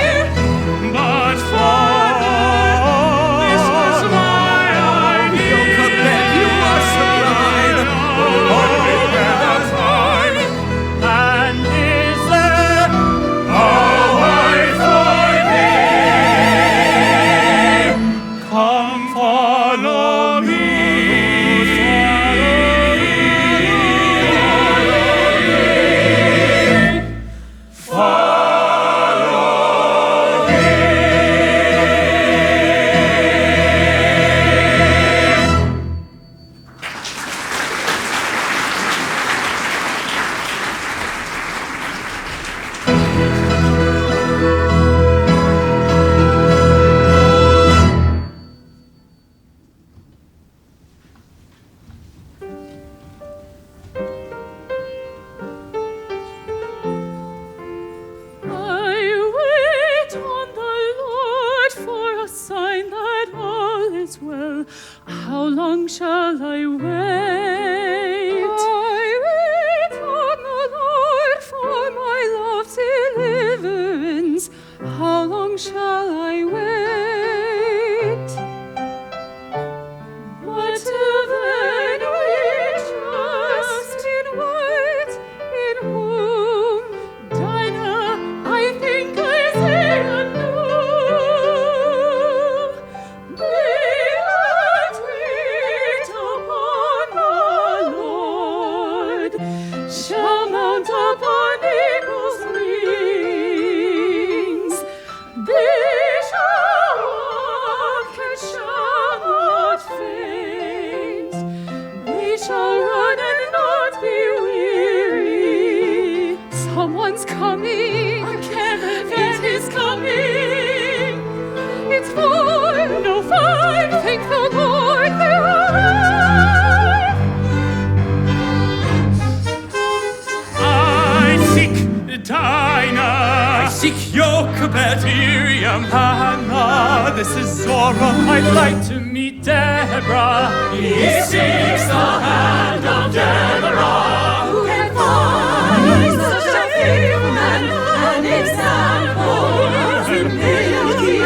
Miriam, Hannah, this is Zora. I'd like to meet Deborah. He seeks the hand of Deborah. Who can find such a human, an example of humility,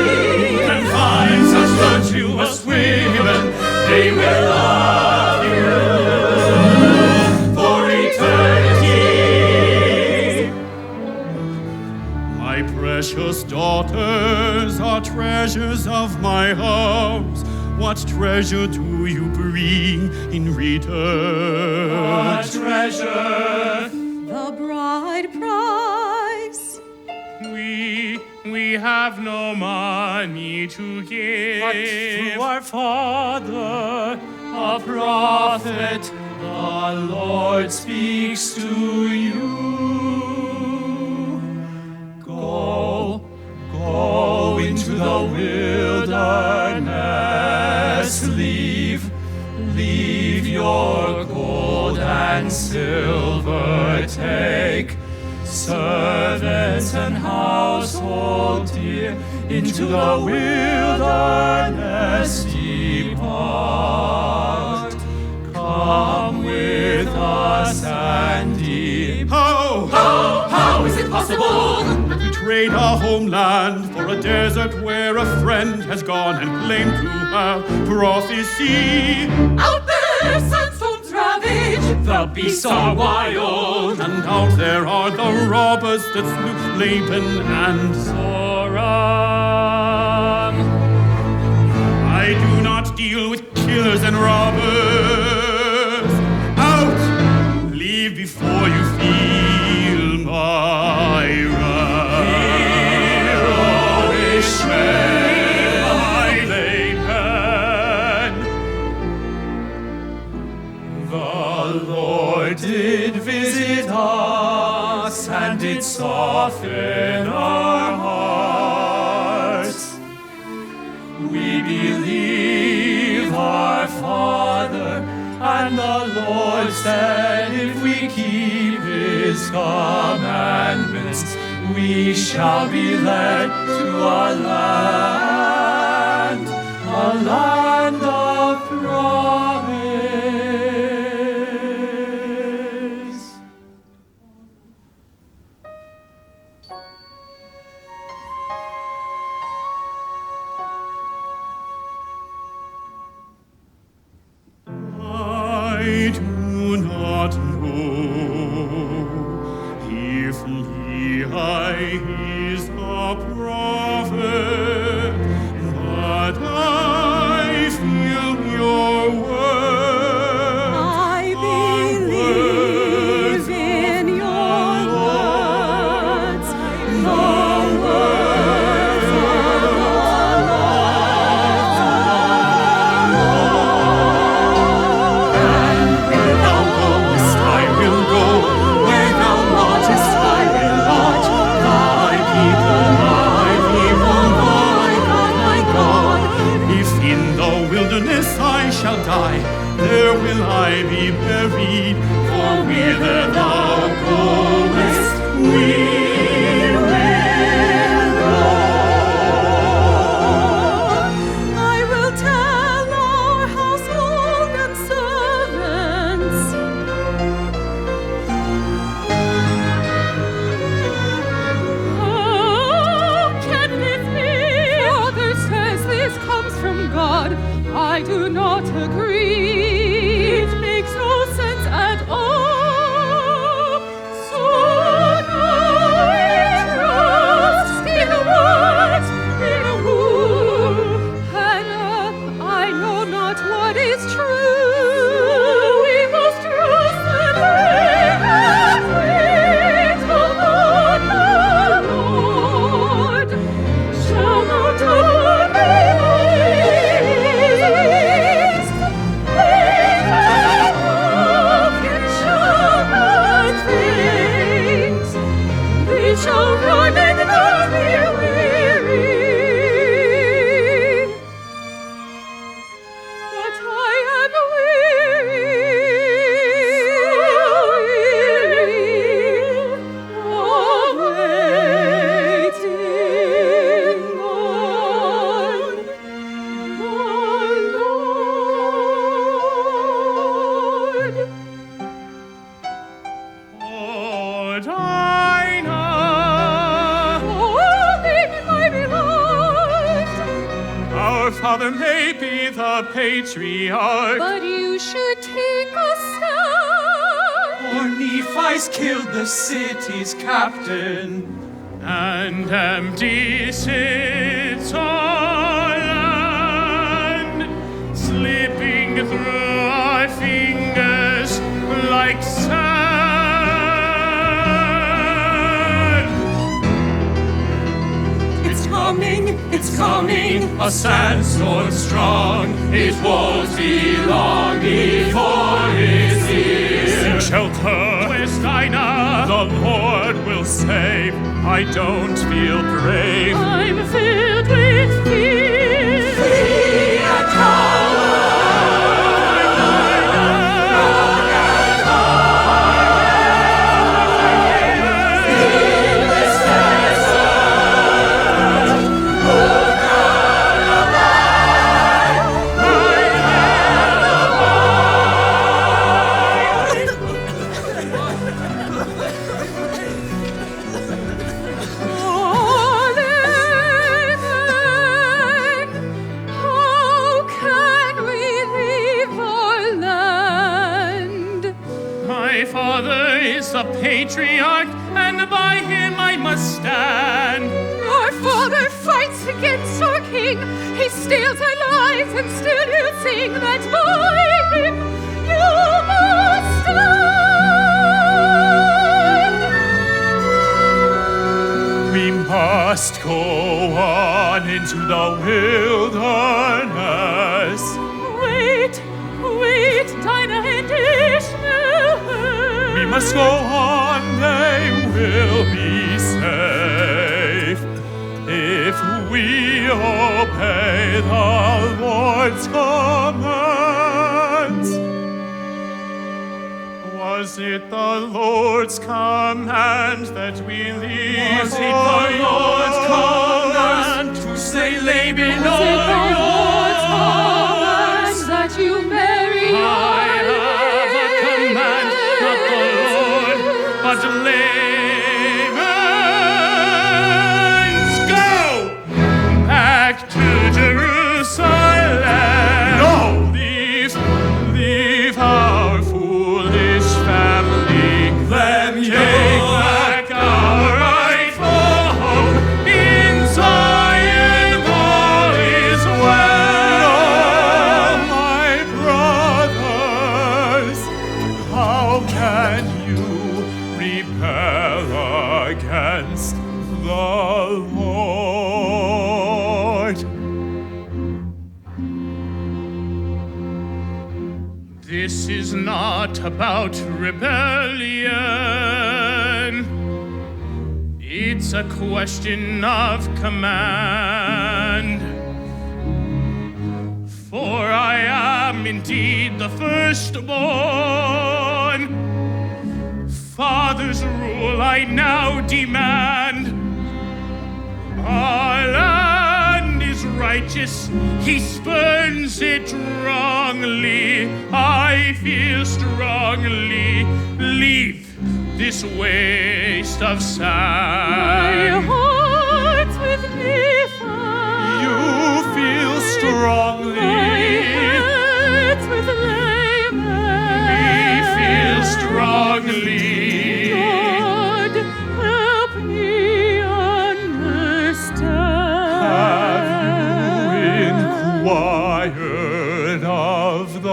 And find such virtuous women, they will love you for eternity. My precious daughters are treasures of my house. What treasure do you bring in return? Treasure. the bride price. We have no money to give. But through our Father, a prophet, the Lord speaks to you. Go into the wilderness, leave your gold and silver, take servants and household dear, into the wilderness depart. Come with us and How is it possible? We trade our homeland for a desert where a friend has gone and claimed to have prophecy. Out there, sandstorms ravage. The beasts are wild, And out there are the robbers that slew Laban and Zoram. I do not deal with killers and robbers. Out! Leave before you feel my wrath. Heroish men, my Laban. The Lord did visit us and did soften our hearts. We believe our Father, and the Lord said, if we keep His commandments, we shall be led to a land of promise. I do not know if Lehi is a prophet, but I feel your word. I believe in your words, the words of the Where thou goest, I will go. Where thou lodgest, I will lodge. Thy people, my father may be the patriarch, But you should take a stand. For Nephi's killed the city's captain, and empty sits our land, slipping through our fingers like sand. it's coming, a sandstorm strong, it won't be long before it's here. Shelter, Where's Dinah? the Lord will save. I don't feel brave. I'm filled with fear. How can we leave our land? My father is the patriarch, and by him I must stand. Our father fights against our king. He steals our lives, and still you sing that by him you must stand. We must go on into the wilderness. Wait, Dinah and Ishmael. We must go on, they will be safe if we obey the Lord's commands. Was it the Lord's command that we leave? Was it the Lord's command to say Laban Was it the Lord's command that you marry I have a command, not the Lord, but Laban's. Go back to Jerusalem. No! Leave our foolish family. Them Take back our rightful home. In Zion all is well. My brothers, how can you rebel against the Lord? This is not about rebellion. It's a question of command. For I am indeed the firstborn. Father's rule I now demand. Our land is righteous, he spurns it wrongly. I feel strongly. Leave this waste of My sand. heart's with Nephi. You feel strongly. My heart's with Laban. We feel strongly. Lord, help me understand. Have you inquired of the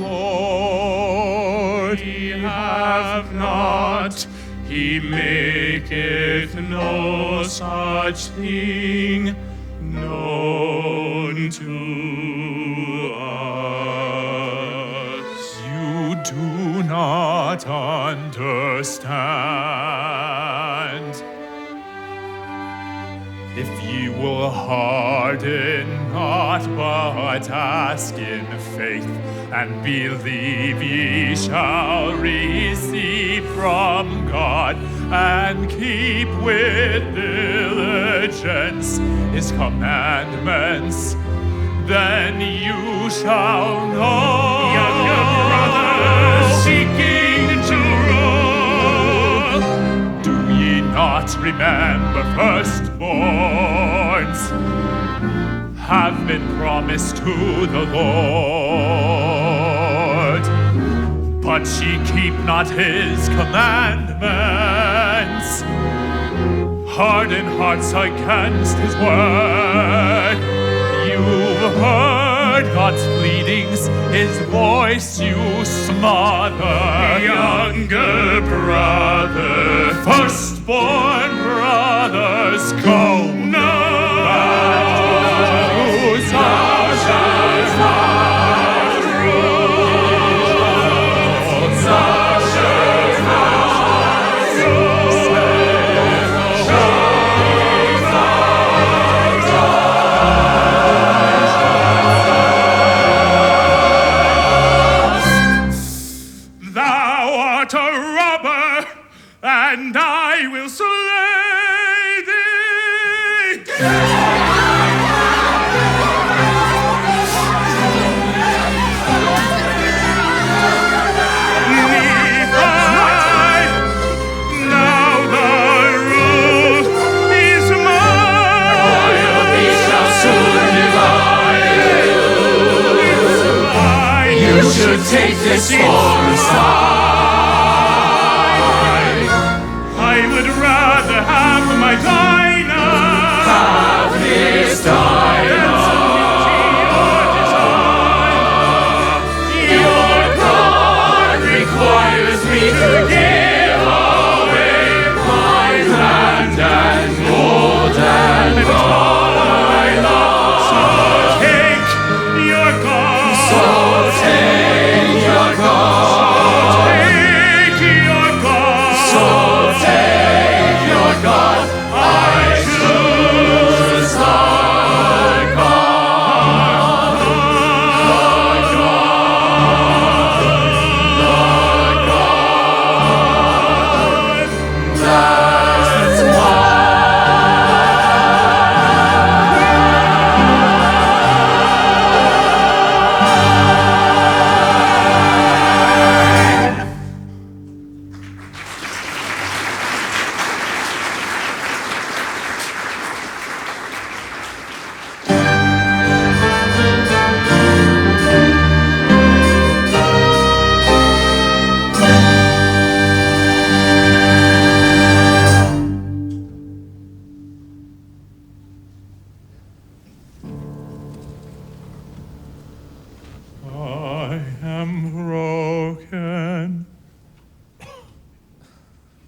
Lord? We have not. He maketh no such thing known to us. You do not understand. If ye will harden not, but ask in faith, and believe ye shall receive from God, and keep with diligence his commandments, then you shall know. Younger brothers seeking to rule. Do ye not remember firstborns? have been promised to the Lord. But ye keep not his commandments, harden hearts against his word. You've heard God's pleadings, his voice you smother. Younger brother, Firstborn brothers, go and I will slay thee. Now the rule is mine. We shall soon divide you. You should take this for a sign. My Dinah, have his Dinah. Your God requires me to give away my land and gold and my love. So take your God. So take your God. Take your God. So take your God.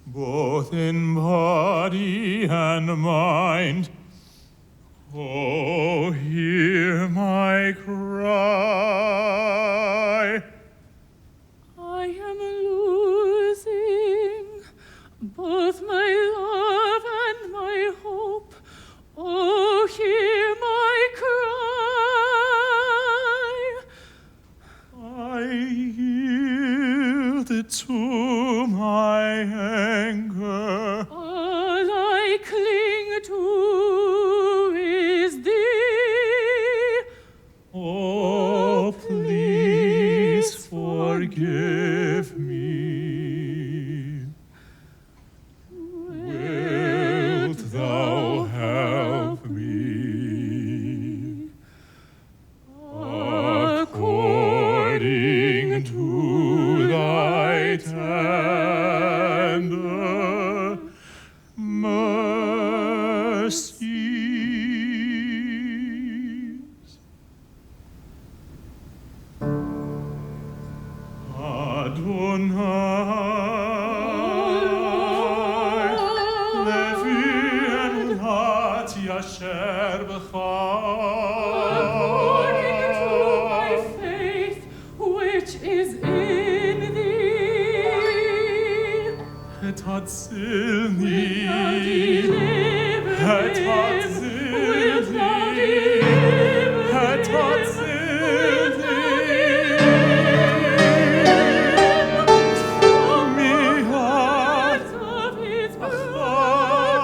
Both in body and mind, oh, hear my cry. I am losing both my love and my hope. Oh, hear my cry. I yielded to my anger. All I cling to is thee. Oh, please forgive me. Wilt thou help me? According to thy tender mercies. Adonai, Levi emunati asher b'cha. According to my faith, which is in thee. Et hatzilni, Deliver et him. Wilt thou hatzilni, deliver et him? hatzilni. Mi heart Of his blood.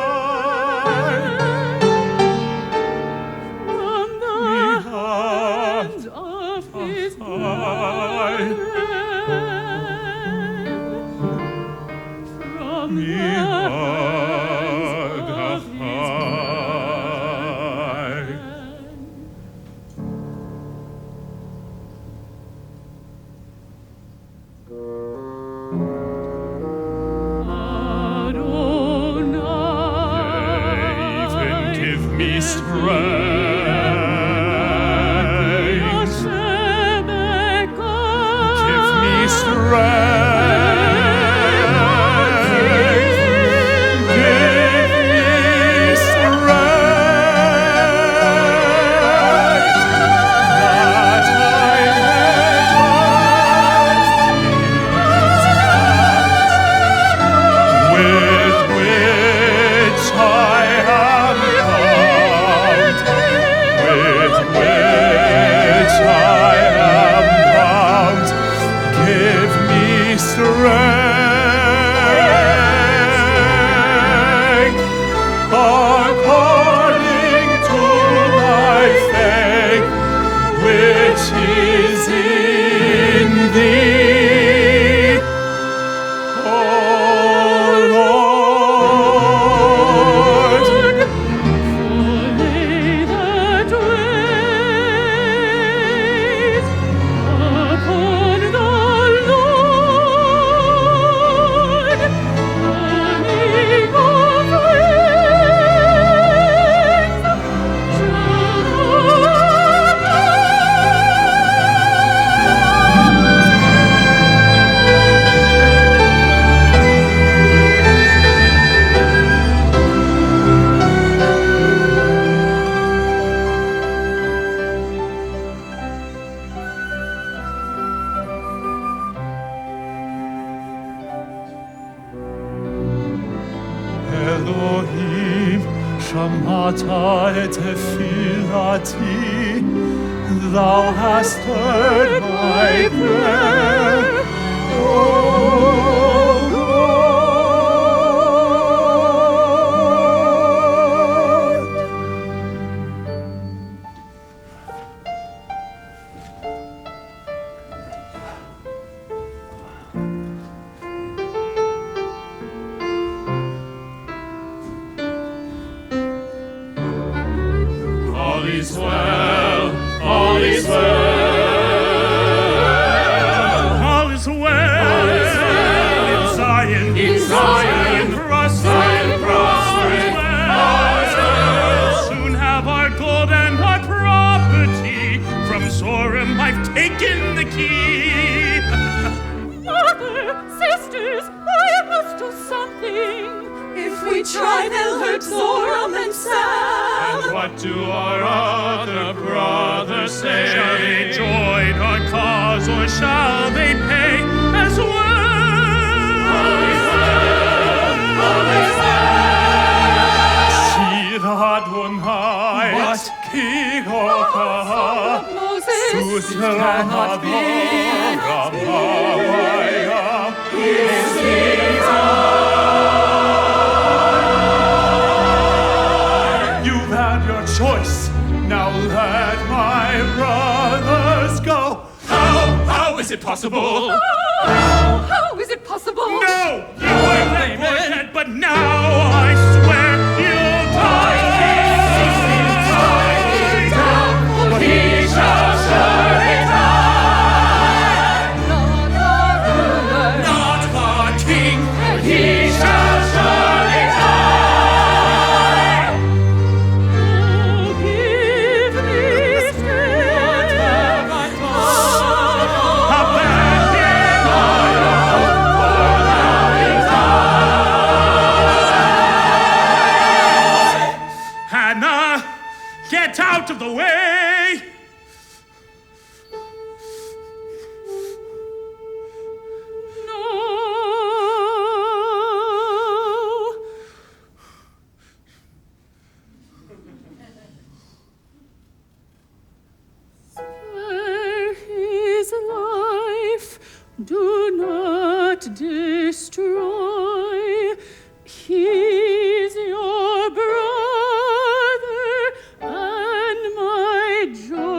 From the hand of his blood. From the hand me strength. Give me strength. Elohim, Shammata et Tefillati, Thou hast heard my prayer, O Lord. All is well, all is well. All is well. In Zion, prospering. Soon have our gold and our property. From Zoram I've taken the key. Mother, sisters, I must do something. If we try, they'll hurt Zoram and Sam. What do our other brothers say? Shall they join our cause, or shall they pay as well? Shir Adonai, What? Ki Hoka, Moses, Susan Avoram Havaya, You've had your choice, now let my brothers go. How is it possible? how is it possible? No! You were left for dead, but now I swear you'll die! For he shall surely die. Not our ruler, Not our king. and he shall surely die. Oh, give me strength. Hannah, get out of the way! No. Spare his life, do not destroy. He's your brother and my joy.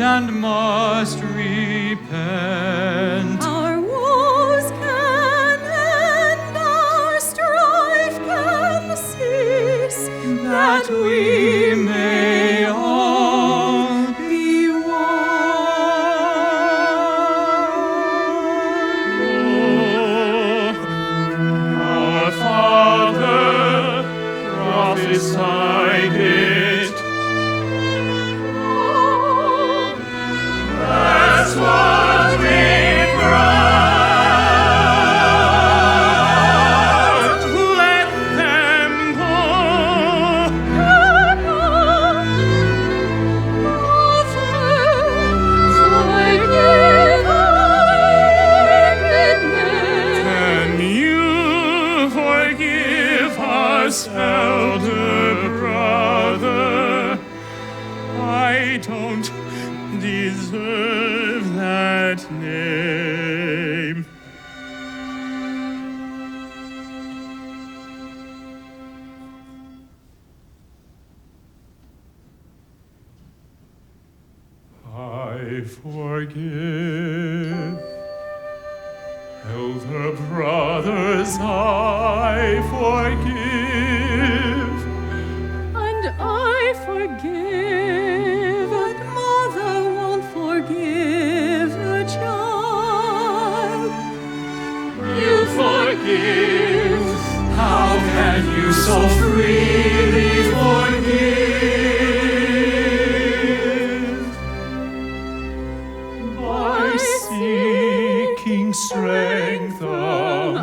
and must repent. Our woes can end, our strife can cease, That we may all be one. Our Father prophesied it. That's what we brought. Let them go. Can you forgive us, elder brother? I don't deserve that name. I forgive. Elder brothers, I forgive. And I forgive, and mother won't forgive the child. You forgive. How can you so freely forgive? By seeking strength from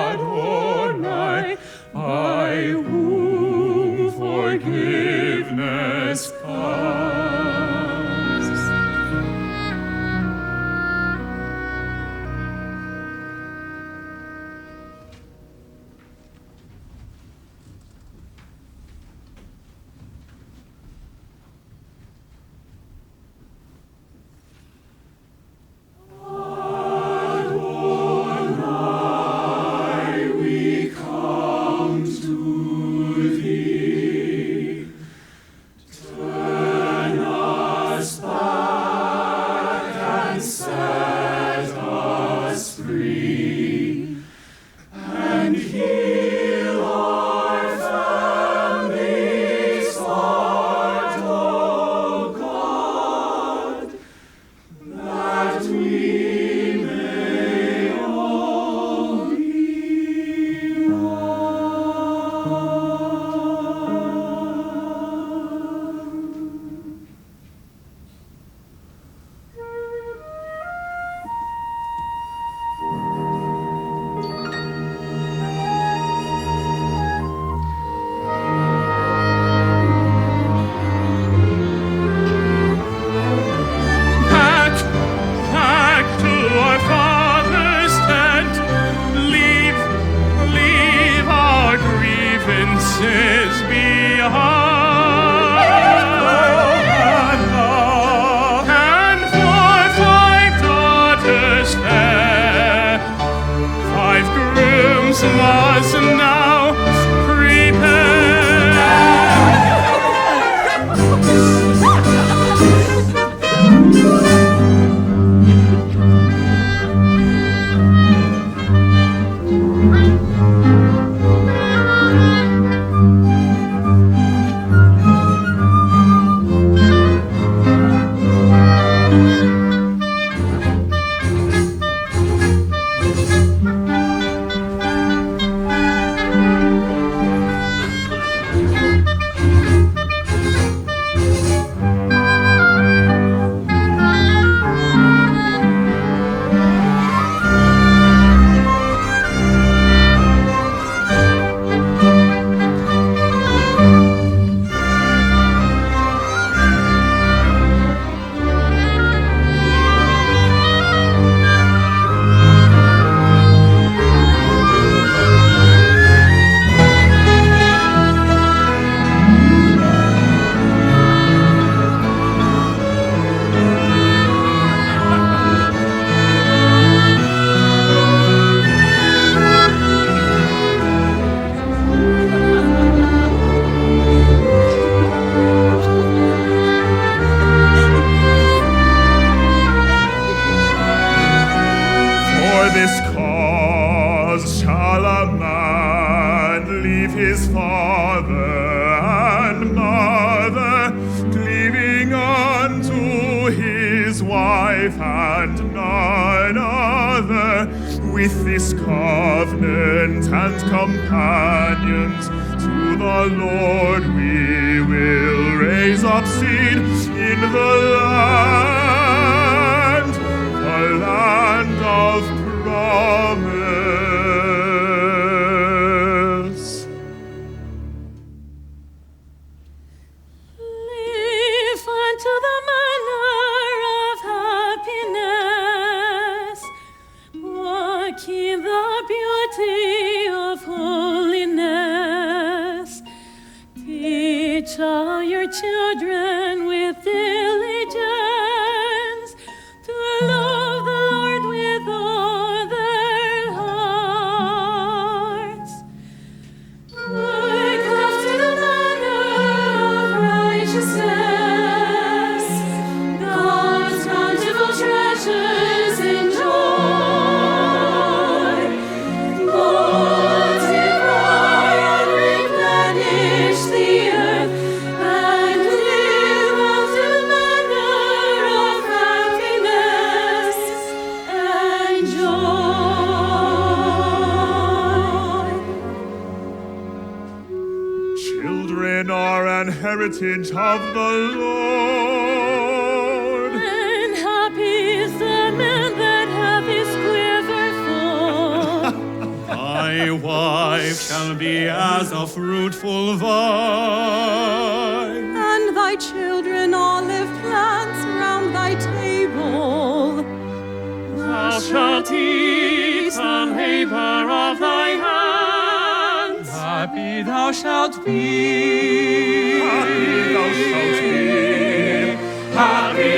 Adonai, by whom forgiveness comes. wife and none other. With this covenant and companions, to the Lord we will raise up seed in the land of promise. Live unto the manner of happiness. Walk in the beauty of holiness. Teach all your children with diligence to love the Lord with all their hearts. Look after the manner of righteousness, God's bountiful treasures enjoy. Multiply and replenish the earth, and live after the manner of happiness and joy. Children are an heritage of the Lord. And happy is the man that hath his quiver full. Thy wife shall be as a fruitful vine. And thy children olive plants round thy table. Thou shalt eat the labor of thy hands. Happy thou shalt be. Happy thou shalt be. Happy